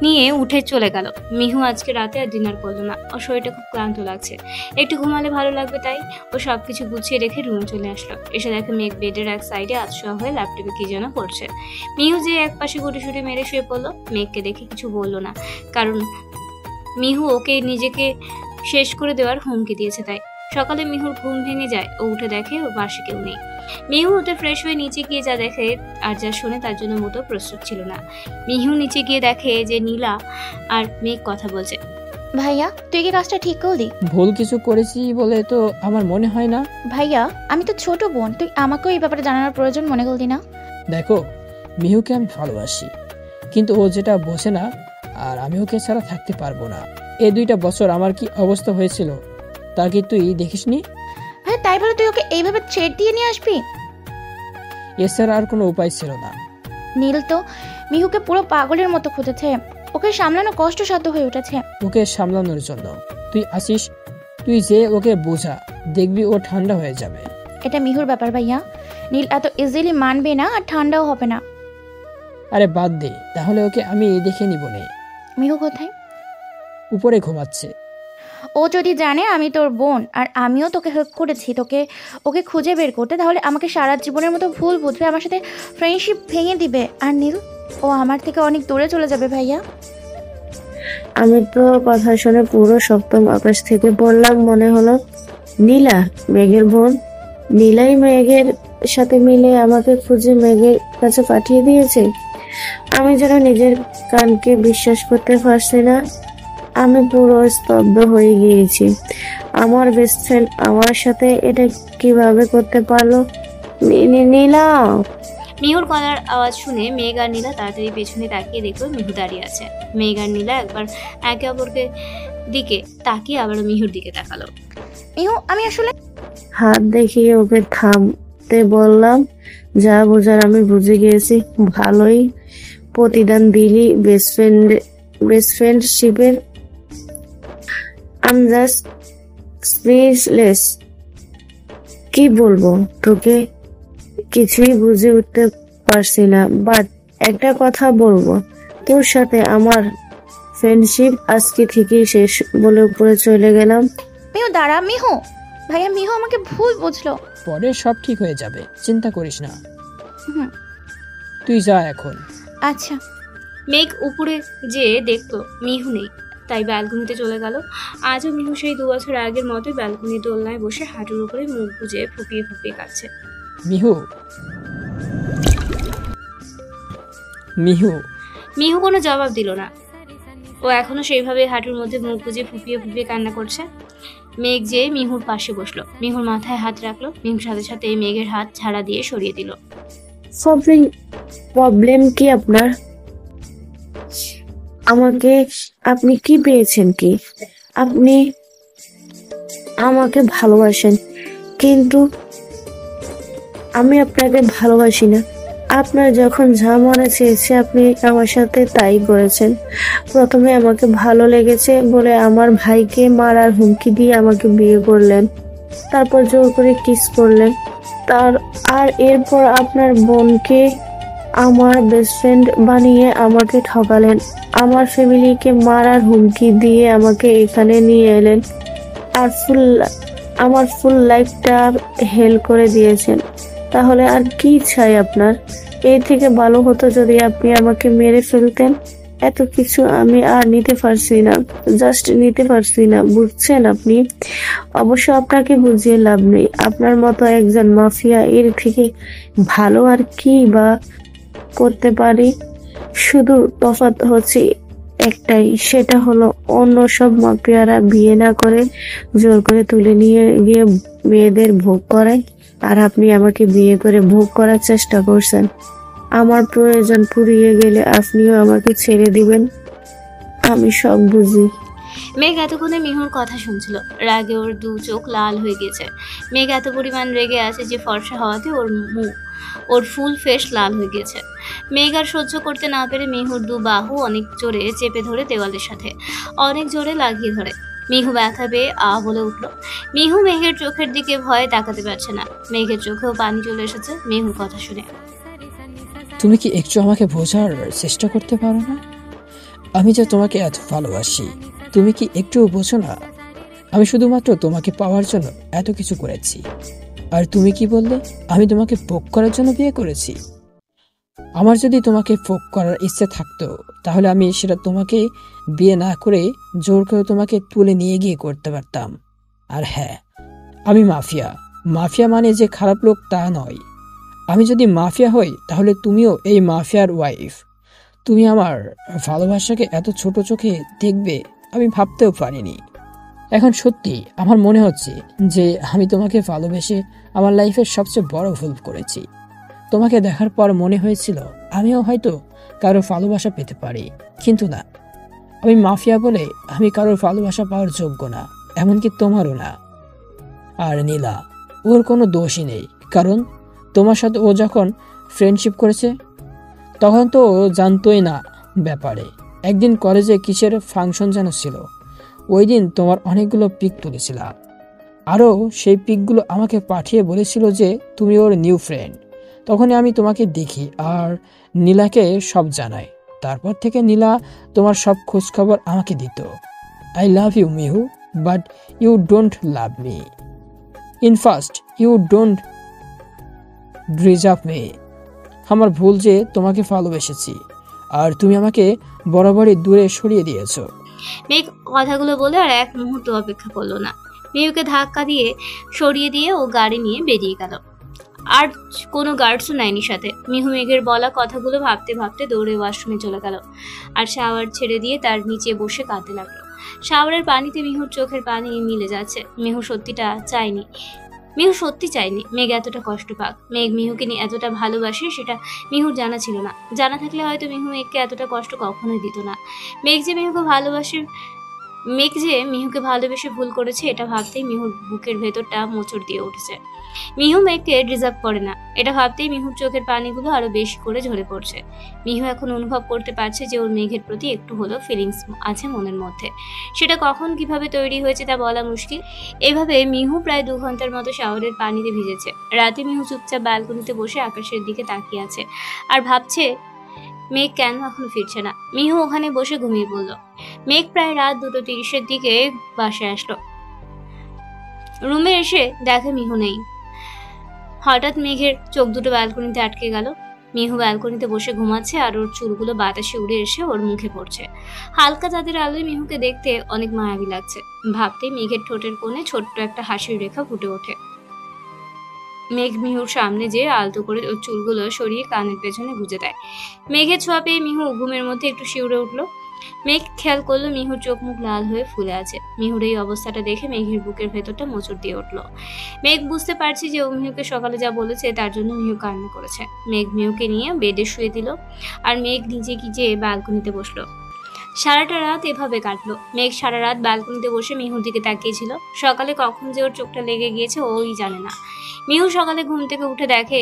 S1: নিয়ে উঠে চলে গেল। মিহু আজকে রাতে আর ডিনার করলো না। ওর শরীরটা খুব ক্লান্ত লাগছে। একটু ঘুমালে ভালো লাগবে, তাই ও সবকিছু গুছিয়ে রেখে রুমে চলে আসলো। এসে দেখে মেঘ বেডের এক সাইডে আতশোয়া হয়ে ল্যাপটপে কি যেন করছে। মিহু যে এক পাশে গুটিসুটি মেরে শুয়ে পড়লো। মেঘকে দেখে কিছু বললো না, কারণ মিহু ওকে নিজেকে শেষ করে দেওয়ার হুমকি দিয়েছে। তাই সকালে মিহুর ঘুম ভেঙে যায়। ও উঠে দেখে ওর পাশে কেউ নেই। মিহু উঠে ফ্রেশ হয়ে নিচে গিয়ে যা দেখে আর যা শুনে তার জন্য মোটেও প্রস্তুত ছিল না। মিহু নিচে গিয়ে দেখে যে নীলা আর মেঘ কথা বলছে।
S5: ভাইয়া, তুই কি কাজটা ঠিক করলি?
S10: ভুল কিছু করেছি বলে তো আমার মনে হয় না।
S5: ভাইয়া, আমি তো ছোট বোন, তুই আমাকেও এই ব্যাপারে জানানোর প্রয়োজন মনে করলি না?
S10: দেখো, মিহুকে আমি ভালোবাসি, কিন্তু ও যেটা বোঝে না, আর আমি ওকে ছাড়া থাকতে পারবো না। এই 2টা বছর আমার কি অবস্থা হয়েছিল তা কি তুই দেখিসনি?
S5: ভাই, তাই বলে তুই ওকে এইভাবে ছেড় দিয়ে নিয়ে আসবি?
S10: এছাড়া আর কোনো উপায় ছিল না।
S5: নীল তো মিহুকে পুরো পাগলের মতো খুঁজেছে। ওকে সামলানো কষ্টসাধ্য হয়ে উঠেছে।
S10: ওকে সামলানোর জন্য তুই আসিস। তুই যে ওকে বোঝা, দেখবি ও ঠান্ডা হয়ে যাবে।
S5: এটা মিহুর ব্যাপার ভাইয়া। নীল এত ইজিলি মানবে না আর ঠান্ডাও হবে না।
S10: আরে বাদ দে, তাহলে ওকে আমি দেখে নিব নে।
S5: মিহু কোথায়?
S10: উপরে ঘুমাচ্ছে।
S5: ও যদি জানে আমি তোর বোন আর আমিও তোকে হেল্প করেছি ওকে খুঁজে বের করতে, তাহলে আমাকে সারা জীবনের মতো ভুল বুঝবে, আমার সাথে ফ্রেন্ডশিপ ভেঙে দিবে। আর নীল, ও আমার থেকে অনেক দূরে চলে যাবে ভাইয়া।
S3: আমি তো কথা শুনে পুরো সপ্তম আকাশ থেকে পড়লাম। মনে হলো নীলা মেঘের বোন, নীলাই মেঘের সাথে মিলে আমাকে খুঁজে মেঘের কাছে পাঠিয়ে দিয়েছে। আমি যেন নিজের কানকে বিশ্বাস করতে পারছি না। আমি পুরো স্তব্ধ হয়ে গিয়েছি। আমার বেস্ট ফ্রেন্ড আমার সাথে এটা কিভাবে করতে পারলো? নীলা!
S1: মিহুর গলার আওয়াজ শুনে মেঘ আর নীলা তাড়াতাড়ি পেছনে তাকিয়ে দেখলো মিহু দাঁড়িয়ে আছে। মেঘ আর নীলা একবার একে অপরকে দিকে তাকিয়ে আবারও মিহুর দিকে তাকালো।
S5: মিহু, আমি আসলে
S3: হাত দেখিয়ে ওকে থামতে বললাম। যা বোঝার আমি বুঝে গিয়েছি। ভালোই প্রতিদান দিলি বেস্ট ফ্রেন্ডশিপের। I am just speechless. কি বলবো তোকে, কিছুই বুঝে উঠতে পারছি না। বাট একটা কথা বলবো, তোর সাথে আমার ফ্রেন্ডশিপ আজকে থেকেই শেষ বলে উপরে চলে গেলাম।
S5: মিহু দাঁড়া। মিহু ভাইয়া, মিহু আমাকে ভুল বুঝলো।
S10: পরে সব ঠিক হয়ে যাবে, চিন্তা করিস না। তুই যা এখন।
S5: আচ্ছা।
S1: মেঘ উপরে যেয়ে দেখতো মিহু নেই, তাই ব্যালকনিতে চলে গেল। আজও মিহু সেই 2 বছর আগের মতোই ব্যালকনি দোলনায় বসে হাঁটুর উপরে মুখ গুজে ফুপিয়ে ফুপিয়ে কাঁদছে।
S10: মিহু মিহু
S1: মিহু কোনো জবাব দিল না। ও এখনো সেইভাবে হাঁটুর মধ্যে মুখ গুজে ফুপিয়ে ফুপিয়ে কান্না করছে। মেঘ যেয়ে মিহুর পাশে বসলো, মিহুর মাথায় হাত রাখলো। মিহুর সাথে সাথে মেঘের হাত ঝাড়া দিয়ে সরিয়ে দিল।
S3: প্রবলেম কি আপনার? আপনি কি পেয়েছেন? কি আপনি আমাকে ভালোবাসেন, কিন্তু আমি আপনাকে ভালোবাসি না। আপনার যখন যা মনে চেয়েছে আপনি আমার সাথে তাই করেছেন। প্রথমে আমাকে ভালো লেগেছে বলে আমার ভাইকে মারার হুমকি দিয়ে আমাকে বিয়ে করলেন, তারপর জোর করে কিস করলেন, আর এরপর আপনার বোনকে আমার বেস্ট ফ্রেন্ড বানিয়ে আমাকে ঠকালেন। আমার ফ্যামিলিকে মারার হুমকি দিয়ে আমাকে এখানে নিয়ে এলেন, আর আমার ফুল লাইফটা হেল করে দিয়েছেন। তাহলে আর কি চাই আপনার? এই থেকে ভালো হতো যদি আপনি আমাকে মেরে ফেলতেন। এত কিছু আমি আর নিতে পারছি না, জাস্ট নিতে পারছি না, বুঝছেন আপনি? অবশ্য আপনাকে বুঝিয়ে লাভ নেই। আপনার মতো একজন মাফিয়া এর থেকে ভালো আর কি বা করতে পারি? শুধু তফাৎ হচ্ছে একটাই, সেটা হলো অন্য সব মাফিয়ারা বিয়ে না করে জোর করে তুলে নিয়ে গিয়ে মেয়েদের ভোগ করায়, আর আপনি আমাকে বিয়ে করে ভোগ করার চেষ্টা করছেন। আমার প্রয়োজন ফুরিয়ে গেলে আপনিও আমাকে ছেড়ে দিবেন। আমি সব বুঝি।
S1: মেঘ এতক্ষণে মিহুর কথা শুনছিল। রাগে ওর 2 চোখ লাল হয়ে গেছে। মেঘ এত পরিমাণ রেগে আছে যে ফর্সা হওয়াতে ওর ফুল ফেস লাল হয়ে গেছে। মেঘ আর সহ্য করতে না পেরে মিহুর 2 বাহু অনেক জোরে চেপে ধরে দেওয়ালের সাথে অনেক জোরে লাগিয়ে ধরে। মিহু ব্যথা পেয়ে বলে উঠল। মিহু মেঘের চোখের দিকে ভয়ে তাকাতে পারছে না। মেঘের চোখেও পানি চলে এসেছে মিহুর কথা শুনে।
S10: তুমি কি একটু আমাকে বোঝার চেষ্টা করতে পারো না? আমি যে তোমাকে এত ভালোবাসি, তুমি কি একটু বোঝো না? আমি শুধুমাত্র তোমাকে পাওয়ার জন্য এত কিছু করেছি, আর তুমি কি বললে আমি তোমাকে ভোগ করার জন্য বিয়ে করেছি? আমার যদি তোমাকে ভোগ করার ইচ্ছে থাকতো তাহলে আমি সেটা তোমাকে বিয়ে না করে জোর করে তোমাকে তুলে নিয়ে গিয়ে করতে পারতাম। আর হ্যাঁ, আমি মাফিয়া মানে যে খারাপ লোক তা নয়। আমি যদি মাফিয়া হই তাহলে তুমিও এই মাফিয়ার ওয়াইফ। তুমি আমার ভালোবাসাকে এত ছোট চোখে দেখবে আমি ভাবতেও পারিনি। এখন সত্যি আমার মনে হচ্ছে যে আমি তোমাকে ভালোবেসে আমার লাইফের সবচেয়ে বড় ভুল করেছি। তোমাকে দেখার পর মনে হয়েছিল আমিও হয়তো কারো ভালোবাসা পেতে পারি, কিন্তু না, আমি মাফিয়া বলে আমি কারোর ভালোবাসা পাওয়ার যোগ্য না, এমনকি তোমারও না। আর নীলা, ওর কোনো দোষই নেই, কারণ তোমার সাথে ও যখন ফ্রেন্ডশিপ করেছে তখন তো ও জানতোই না ব্যাপারে। একদিন কলেজে কিসের ফাংশন যেন ছিল, ওই দিন তোমার অনেকগুলো পিক তুলেছিলাম, আরও সেই পিকগুলো আমাকে পাঠিয়ে বলেছিল যে তুমি ওর নিউ ফ্রেন্ড। তখনই আমি তোমাকে দেখি আর নীলাকে সব জানাই। তারপর থেকে নীলা তোমার সব খোঁজখবর আমাকে দিত। I love you Mihu, but you don't love me. In first you don't deserve me. আমার ভুল যে তোমাকে ভালোবেসেছি, আর তুমি আমাকে বরাবরই দূরে সরিয়ে দিয়েছো।
S1: মেঘ কথাগুলো বলে আর এক মুহূর্ত অপেক্ষা করলো না। মিহুকে ধাক্কা দিয়ে সরিয়ে দিয়ে ও গাড়ি নিয়ে বেরিয়ে গেল। আর কোনো গার্ডসও নেয়নি সাথে। মিহু মেঘের বলা কথাগুলো ভাবতে ভাবতে দৌড়ে ওয়াশরুমে চলে গেল আর শাওয়ার ছেড়ে দিয়ে তার নিচে বসে কাঁদতে লাগলো। শাওয়ারের পানিতে মিহুর চোখের পানি মিলে যাচ্ছে। মিহু সত্যি চায়নি মেঘ এতটা কষ্ট পাক। মেঘ মিহুকে নিয়ে এতটা ভালোবাসে সেটা মিহুর জানা ছিল না। জানা থাকলে হয়তো মিহু মেঘকে এতটা কষ্ট কখনোই দিত না। মেঘ যে মিহুকে ভালোবেসে ভুল করেছে এটা ভাবতেই মিহুর বুকের ভেতরটা মোচড় দিয়ে উঠেছে। মিহু মেঘকে ডিজার্ভ করে না এটা ভাবতেই মিহুর চোখের পানিগুলো আরো বেশি করে ঝরে পড়ছে। মিহু এখন অনুভব করতে পারছে যে ওর মেঘের প্রতি একটু হলেও ফিলিংস আছে মনের মধ্যে। সেটা কখন কিভাবে তৈরি হয়েছে তা বলা মুশকিল। এভাবে মিহু প্রায় 2 ঘন্টার মতো শাওয়ারের পানিতে ভিজেছে। রাতে মিহু চুপচাপ ব্যালকনিতে বসে আকাশের দিকে তাকিয়ে আছে আর ভাবছে মেঘ কেন এখনো ফিরছে না। মিহু ওখানে বসে ঘুমিয়ে পড়ল। মেঘ প্রায় রাত 2:30-এর দিকে বাসায় আসলো। রুমে এসে দেখে মিহু নেই। হঠাৎ মেঘের চোখ দুটো ব্যালকনিতে আটকে গেল। মিহু ব্যালকনিতে বসে ঘুমাচ্ছে আর ওর চুলগুলো বাতাসে উড়ে এসে ওর মুখে পড়ছে। হালকা চাঁদের আলোয় মিহুকে দেখতে অনেক মায়াবী লাগছে। ভাবতেই মেঘের ঠোঁটের কোণে ছোট্ট একটা হাসির রেখা ফুটে ওঠে। মেঘ মিহুর সামনে যেয়ে আলতো করে ওর চুলগুলো সরিয়ে কানের পেছনে গুজে দেয়। মেঘের ছোঁয়া পেয়ে মিহু ঘুমের মধ্যে একটু শিউরে উঠল। মেঘ খেয়াল করলো মিহুর চোখ মুখ লাল হয়ে ফুলে আছে। মিহুর এই অবস্থাটা দেখে মেঘের বুকের ভেতরটা মোচড় দিয়ে উঠলো। মেঘ বুঝতে পারছে যে ও মিহুকে সকালে যা বলেছে তার জন্য মিহু কান্না করেছে। মেঘ মিহুকে নিয়ে বেডে শুয়ে দিল আর মেঘ নিজে গিয়ে ব্যালকনিতে বসলো। সারাটা রাত এভাবে কাটলো। মেঘ সারা রাত ব্যালকনিতে বসে মিহুর দিকে তাকিয়েছিল। সকালে কখন যে ওর চোখটা লেগে গিয়েছে ওই জানে না। মিহু সকালে ঘুম থেকে উঠে দেখে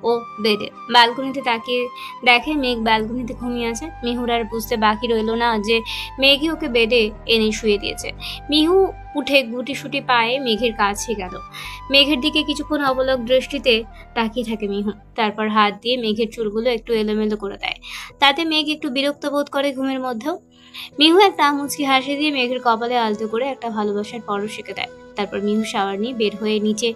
S1: ও বেডে। ব্যালকনিতে তাকিয়ে দেখে মেঘ ব্যালকনিতে ঘুমিয়ে আছে। মিহুর আর বুঝতে বাকি রইল না যে মেঘই ওকে বেডে এনে শুয়ে দিয়েছে। মিহু উঠে গুটিসুটি পায়ে মেঘের কাছে গেল। মেঘের দিকে কিছুক্ষণ অবলক দৃষ্টিতে তাকিয়ে থাকে মিহু। তারপর হাত দিয়ে মেঘের চুলগুলো একটু এলোমেলো করে দেয়। তাতে মেঘ একটু বিরক্ত বোধ করে ঘুমের মধ্যেও। মিহু একটা মুচকি হাসি দিয়ে মেঘের কপালে আলতো করে একটা ভালোবাসার পরশ শিখে দেয়। তারপর মিহু শাওয়ার নিয়ে বের হয়ে নিচে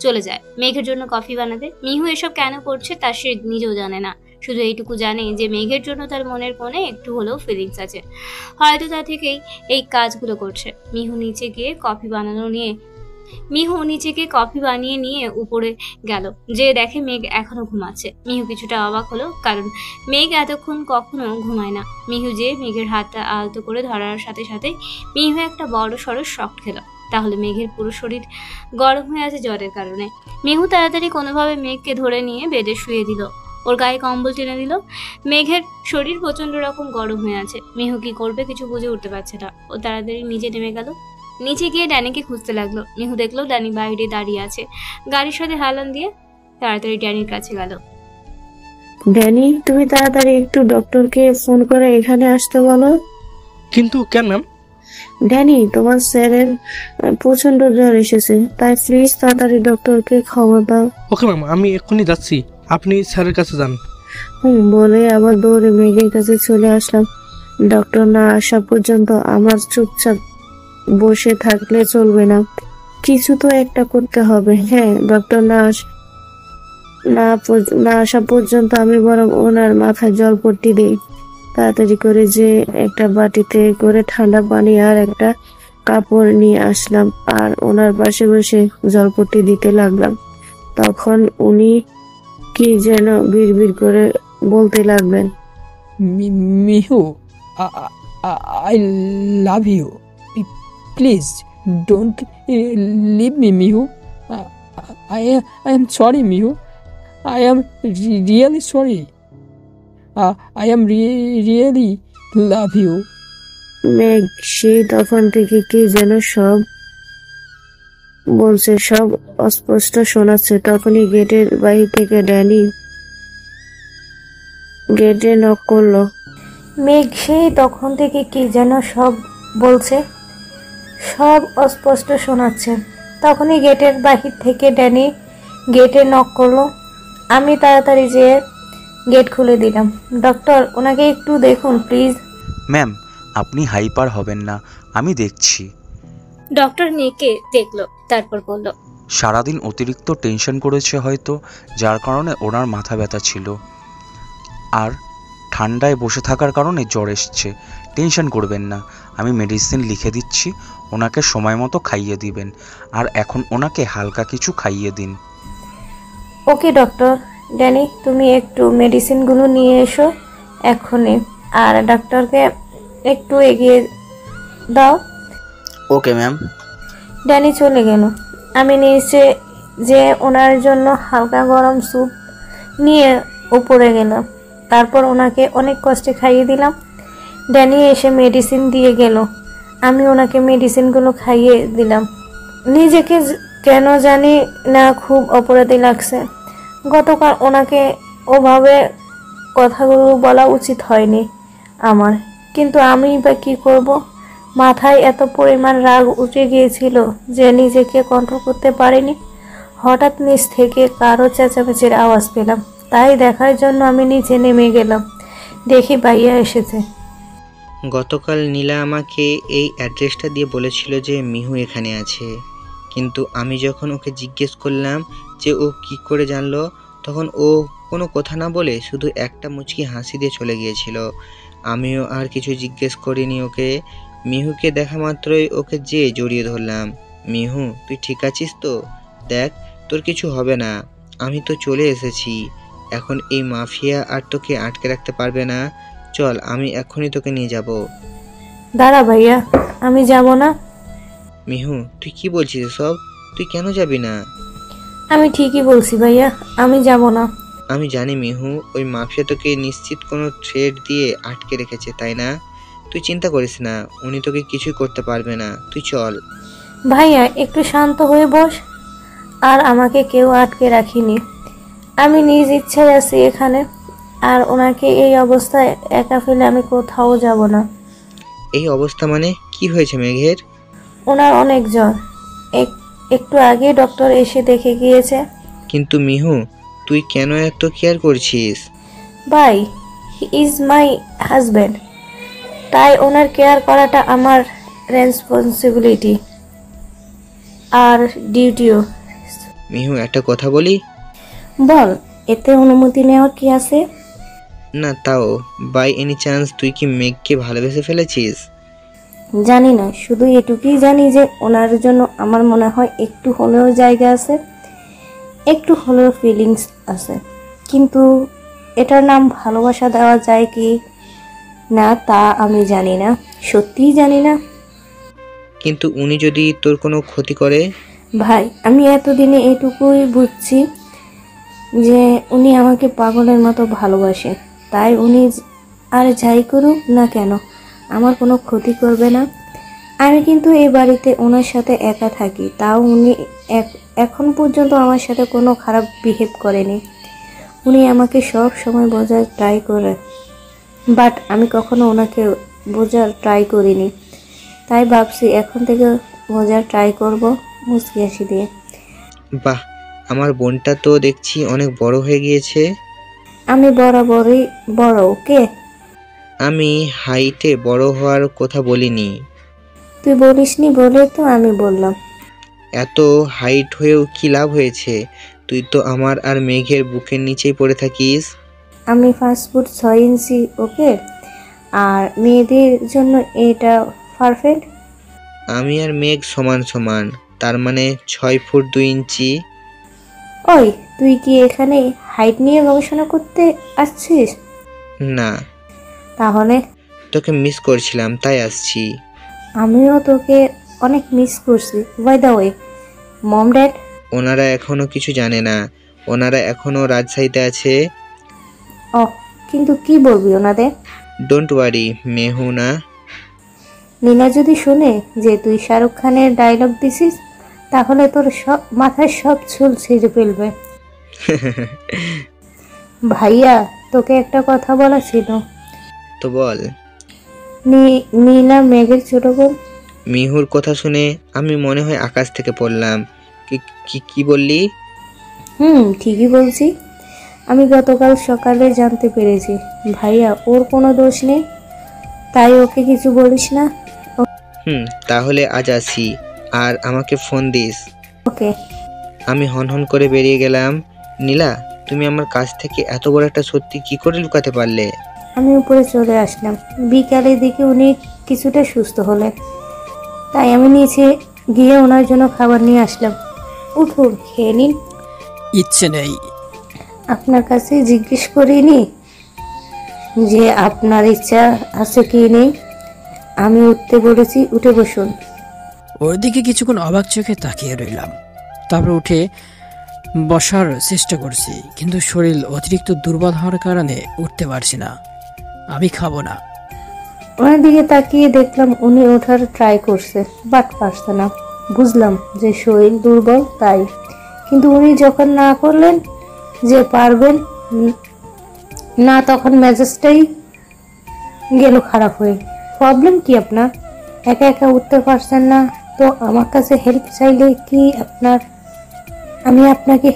S1: চলে যায় মেঘের জন্য কফি বানাতে। মিহু এসব কেন করছে তা সে নিজেও জানে না। শুধু এইটুকু জানে যে মেঘের জন্য তার মনের কোণে একটু হলেও ফিলিংস আছে। হয়তো তা থেকেই এই কাজগুলো করছে। মিহু নিচে গিয়ে কফি বানিয়ে নিয়ে উপরে গেল। যে দেখে মেঘ এখনো ঘুমাচ্ছে। মিহু কিছুটা অবাক হলো, কারণ মেঘ এতক্ষণ কখনো ঘুমায় না। মিহু যে মেঘের হাতটা আলতো করে ধরার সাথে সাথে মিহু একটা বড় সড়ো শক খেলো। তাহলে মেঘের পুরো শরীর গরম হয়ে আছে জ্বরের কারণে। মিহু তাড়াতাড়ি কোনোভাবে মেঘকে ধরে নিয়ে বেডে শুয়ে দিল। ওর গায়ে কম্বল টেনে দিল। মেঘের শরীর প্রচন্ড রকম গরম হয়ে আছে। মিহু কি করবে কিছু বুঝে উঠতে পারছে না। ও তাড়াতাড়ি নিচে নেমে গেল। নিচে গিয়ে ড্যানিকে খুঁজতে লাগলো। মিহু দেখলো ড্যানি বাইরে দাঁড়িয়ে আছে। গাড়ির সাথে হালান দিয়ে তাড়াতাড়ি ড্যানির কাছে গেল।
S3: ড্যানি, তুমি তাড়াতাড়ি একটু ডক্টরকে ফোন করে এখানে আসতে বলো।
S18: কিন্তু কেন ম্যাম?
S3: ড্যানি, তোমার স্যারের প্রচন্ড জ্বর এসেছে, তাই প্লিজ তাড়াতাড়ি ডক্টরকে খবর দাও।
S18: ওকে ম্যাম, আমি এক্ষুনি যাচ্ছি, আপনি স্যারের কাছে যান।
S3: বলে আবার দৌড়ে মেঘের কাছে চলে আসলাম। ডক্টর না আসা পর্যন্ত আমার চুপচাপ বসে থাকলে চলবে না, কিছু তো একটা করতে হবে। হ্যাঁ, ডক্টর না আসা পর্যন্ত আমি বরং ওনার মাথায় জলপট্টি দিই। তাড়াতাড়ি করে যে একটা বাটিতে করে ঠান্ডা পানি আর একটা কাপড় নিয়ে আসলাম আর ওনার পাশে বসে জলপট্টি দিতে লাগলাম। তখন উনি কি যেন বিড়বিড় করে বলতে লাগলেন,
S10: Mihu, I love you, please don't leave me Mihu, I am sorry Mihu, I am really sorry, I am really love you.
S3: মেঘ সেই তখন থেকে কি যেন সব বলছে, সব অস্পষ্ট শোনাচ্ছে। তখনই গেটের বাহির থেকে ড্যানি গেটে নক করলো। মেঘ সেই তখন থেকে কি যেন সব বলছে, সব অস্পষ্ট শোনাচ্ছে। তখনই গেটের বাহির থেকে ড্যানি গেটে নক করলো। আমি তাড়াতাড়ি যেয়ে গেট খুলে দিলাম। ডক্টর, ওনাকে একটু দেখুন প্লিজ।
S14: ম্যাম, আপনি হাইপার হবেন না, আমি দেখছি।
S1: ডক্টর মেয়েকে দেখলো, তারপর বলল,
S14: সারাদিন অতিরিক্ত টেনশন করেছে হয়তো, যার কারণে ওনার মাথা ব্যথা ছিল, আর ঠান্ডায় বসে থাকার কারণে জ্বর এসছে। টেনশন করবেন না, আমি মেডিসিন লিখে দিচ্ছি, ওনাকে সময় মতো খাইয়ে দিবেন, আর এখন ওনাকে হালকা কিছু খাইয়ে দিন।
S3: ওকে ডক্টর। ড্যানি, তুমি একটু মেডিসিনগুলো নিয়ে এসো এক্ষুনি, আর ডাক্তারকে একটু এগিয়ে দাও।
S16: Okay ma'am.
S3: ড্যানি চলে গেল। আমি নিচে যে ওনার জন্য হালকা গরম স্যুপ নিয়ে উপরে গেলাম, তারপর ওনাকে অনেক কষ্টে খাইয়ে দিলাম। ড্যানি এসে মেডিসিন দিয়ে গেল, আমি ওনাকে মেডিসিনগুলো খাইয়ে দিলাম। নিজেকে কেন জানি না খুব অপরাধী লাগছে। গতকাল ওনাকে ওভাবে কথাগুলো বলা উচিত হয়নি আমার, কিন্তু আমি বা কী করব। মাথায় এত পরিমাণ রাগ উঠে গিয়েছিল যে নিজেকে কন্ট্রোল করতে পারিনি। হঠাৎ নিচ থেকে কারো চেঁচামেচির আওয়াজ পেলাম, তাই দেখার জন্য আমি নিচে নেমে গেলাম। দেখি ভাইয়া এসেছে।
S15: গতকাল নীলা আমাকে এই অ্যাড্রেসটা দিয়ে বলেছিল যে মিহু এখানে আছে, কিন্তু আমি যখন ওকে জিজ্ঞেস করলাম যে ও কি করে জানলো, তখন ও কোনো কথা না বলে শুধু একটা মুচকি হাসি দিয়ে চলে গিয়েছিল। আমিও আর কিছু জিজ্ঞেস করিনি ওকে। মিহুকে দেখা মাত্রই ওকে জড়িয়ে ধরলাম। মিহু, তুই ঠিক আছিস তো? দেখ, তোর কিছু হবে না, আমি তো চলে এসেছি। এখন এই মাফিয়া আর তোকে আটকে রাখতে পারবে না। চল, আমি এখনই তোকে নিয়ে যাব।
S3: দাঁড়া ভাইয়া, আমি যাব না।
S15: মিহু, তুই কি বলছিস সব? তুই কেন যাবি না?
S3: আমি ঠিকই বলছি ভাইয়া, আমি যাব না।
S15: আমি জানি মিহু, ওই মাফিয়া তোকে নিশ্চিত কোনো থ্রেড দিয়ে আটকে রেখেছে, তাই না? তুই চিন্তা করিস না, উনি তোকে কিছুই করতে পারবে না। তুই চল।
S3: ভাইয়া একটু শান্ত হয়ে বস। আর আমাকে কেউ আটকে রাখিনি, আমি নিজ ইচ্ছায় আছি এখানে। আর ওনাকে এই অবস্থায় একা ফেলে আমি কোথাও যাব না।
S15: এই অবস্থা মানে? কি হয়েছে মেঘের?
S3: ওনার অনেক জ্বর, একটু আগে ডক্টর এসে দেখে গিয়েছে।
S15: কিন্তু মিহু, তুই কেন এত কেয়ার করছিস?
S3: ভাই, হি ইজ মাই হাজব্যান্ড, তাই ওনার কেয়ার করাটা আমার রেসপন্সিবিলিটি আর ডিউটিও।
S15: মিহু, একটা কথা বলি?
S3: বল, এতে অনুমতি নেওয়ার কি আছে?
S15: না, তাও বাই এনি চান্স তুই কি মেঘকে ভালোবেসে ফেলেছিস?
S3: জানি না, শুধু এটুকুই জানি যে ওনার জন্য আমার মনে হয় একটু হলেও জায়গা আছে, একটু হলেও ফিলিংস আছে। কিন্তু এটার নাম ভালোবাসা দেওয়া যায় কি না তা আমি জানি না, সত্যিই জানি না।
S15: কিন্তু উনি যদি তোর কোনো ক্ষতি করে?
S3: ভাই, আমি এতদিনে এটুকুই বুঝছি যে উনি আমাকে পাগলের মতো ভালোবাসে, তাই উনি আর যাই করুক না কেন আমার কোনো ক্ষতি করবে না। আমি কিন্তু এই বাড়িতে ওনার সাথে একা থাকি, তাও উনি এখন পর্যন্ত আমার সাথে কোনো খারাপ বিহেভ করেনি। উনি আমাকে সব সময় বোঝার ট্রাই করে, বাট আমি কখনো ওনাকে বোঝার ট্রাই করিনি। তাই ভাবছি এখন থেকে বোঝার ট্রাই করব মুচকি হাসি দিয়ে।
S15: বাহ, আমার বোনটা তো দেখছি অনেক বড় হয়ে গিয়েছে।
S3: আমি বরাবরই বড়। ওকে,
S15: আমি হাইটে বড় হওয়ার কথা বলিনি।
S3: তুই বলিসনি বলে তো আমি বললাম।
S15: এত হাইট হয়েও কি লাভ হয়েছে? তুই তো আমার আর মেঘের বুকের নিচেই পড়ে থাকিস।
S3: আমি 5 ফুট 6 ইঞ্চি। ওকে, আর মেয়েদের জন্য এটা পারফেক্ট।
S15: আমি আর মেঘ সমান সমান, তার মানে 6 ফুট 2 ইঞ্চি।
S3: ওই, তুই কি এখানে হাইট নিয়ে গবেষণা করতে আসছিস?
S15: না।
S3: তাহলে?
S15: তোকে মিস করছিলাম তাই আসছি।
S3: আমিও তোকে অনেক মিস করছি। By the way, mom dad?
S15: ওনারা এখনো কিছু জানে না, ওনারা এখনো রাজশাহীতে আছে।
S3: ও, কিন্তু কি বলবি ওনাদের?
S15: Don't worry মেহুনা।
S3: নীলা যদি শুনে যে তুই শাহরুখ খানের ডায়লগ দিছিস, তাহলে তোর সব মাথায় সব চুল ছিঁড়ে ফেলবে। ভাইয়া, তোকে একটা কথা বলা ছিল।
S15: তো বল।
S3: নীলা মেঘের ছোট বোন।
S15: মিহুর কথা শুনে আমি মনে হয় আকাশ থেকে পড়লাম। কি বললি?
S3: ঠিকই বলছি। আমি গতকাল সকালে জানতে পেরেছি ভাইয়া ওর কোনো দোষ নেই, তাই ওকে কিছু বলিস না।
S15: তাহলে আজ আসি।
S6: আর আমাকে ফোন দিস।
S3: ওকে।
S6: আমি হন করে বেরিয়ে গেলাম। নীলা, তুমি আমার কাছ থেকে এত বড় একটা সত্যি কি করে লুকাতে পারলে?
S3: আমি উপরে চলে আসলাম। বিকালের দিকে উনি কিছুটা সুস্থ হলেন, তাই আমি নিচে গিয়ে ওনার জন্য খাবার নিয়ে আসলাম। উঠুন, খেয়ে নিন।
S10: ইচ্ছে নেই।
S3: আপনার কাছে জিজ্ঞেস করিনি যে আপনার ইচ্ছা আছে কি নেই। আমি উঠতে বলেছি, উঠে বসুন।
S10: ওর দিকে কিছুক্ষণ অবাক চোখে তাকিয়ে রইলাম। তারপর উঠে বসার চেষ্টা করছি, কিন্তু শরীর অতিরিক্ত দুর্বল হওয়ার কারণে উঠতে পারছি না। আমি খাবো না।
S3: ওনার দিকে তাকিয়ে দেখলাম উনি ওঠার ট্রাই করছে, বাট পারছে না। বুঝলাম যে শরীর দুর্বল তাই, কিন্তু উনি যখন না করলেন যে পারবেন না, তখন মেজাজটাই গেল খারাপ হয়ে। প্রবলেম কি আপনার? একা একা উঠতে পারছেন না তো আমার কাছে হেল্প চাইলে কি আমি আপনাকে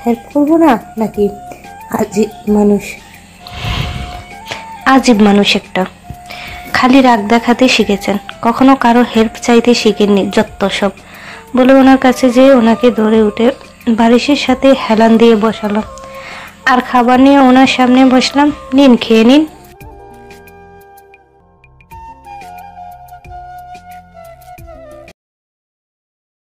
S3: হেল্প করব না নাকি? আজীব মানুষ একটা। খালি রাগ দেখাতে শিখেছেন, কখনো কারো হেল্প চাইতে শিখেননি। যত সব বলে ওনার কাছে যেয়ে ওনাকে ধরে উঠে বালিশের সাথে হেলান দিয়ে বসালাম আর খাবার নিয়ে ওনার সামনে বসলাম। নিন, খেয়ে নিন।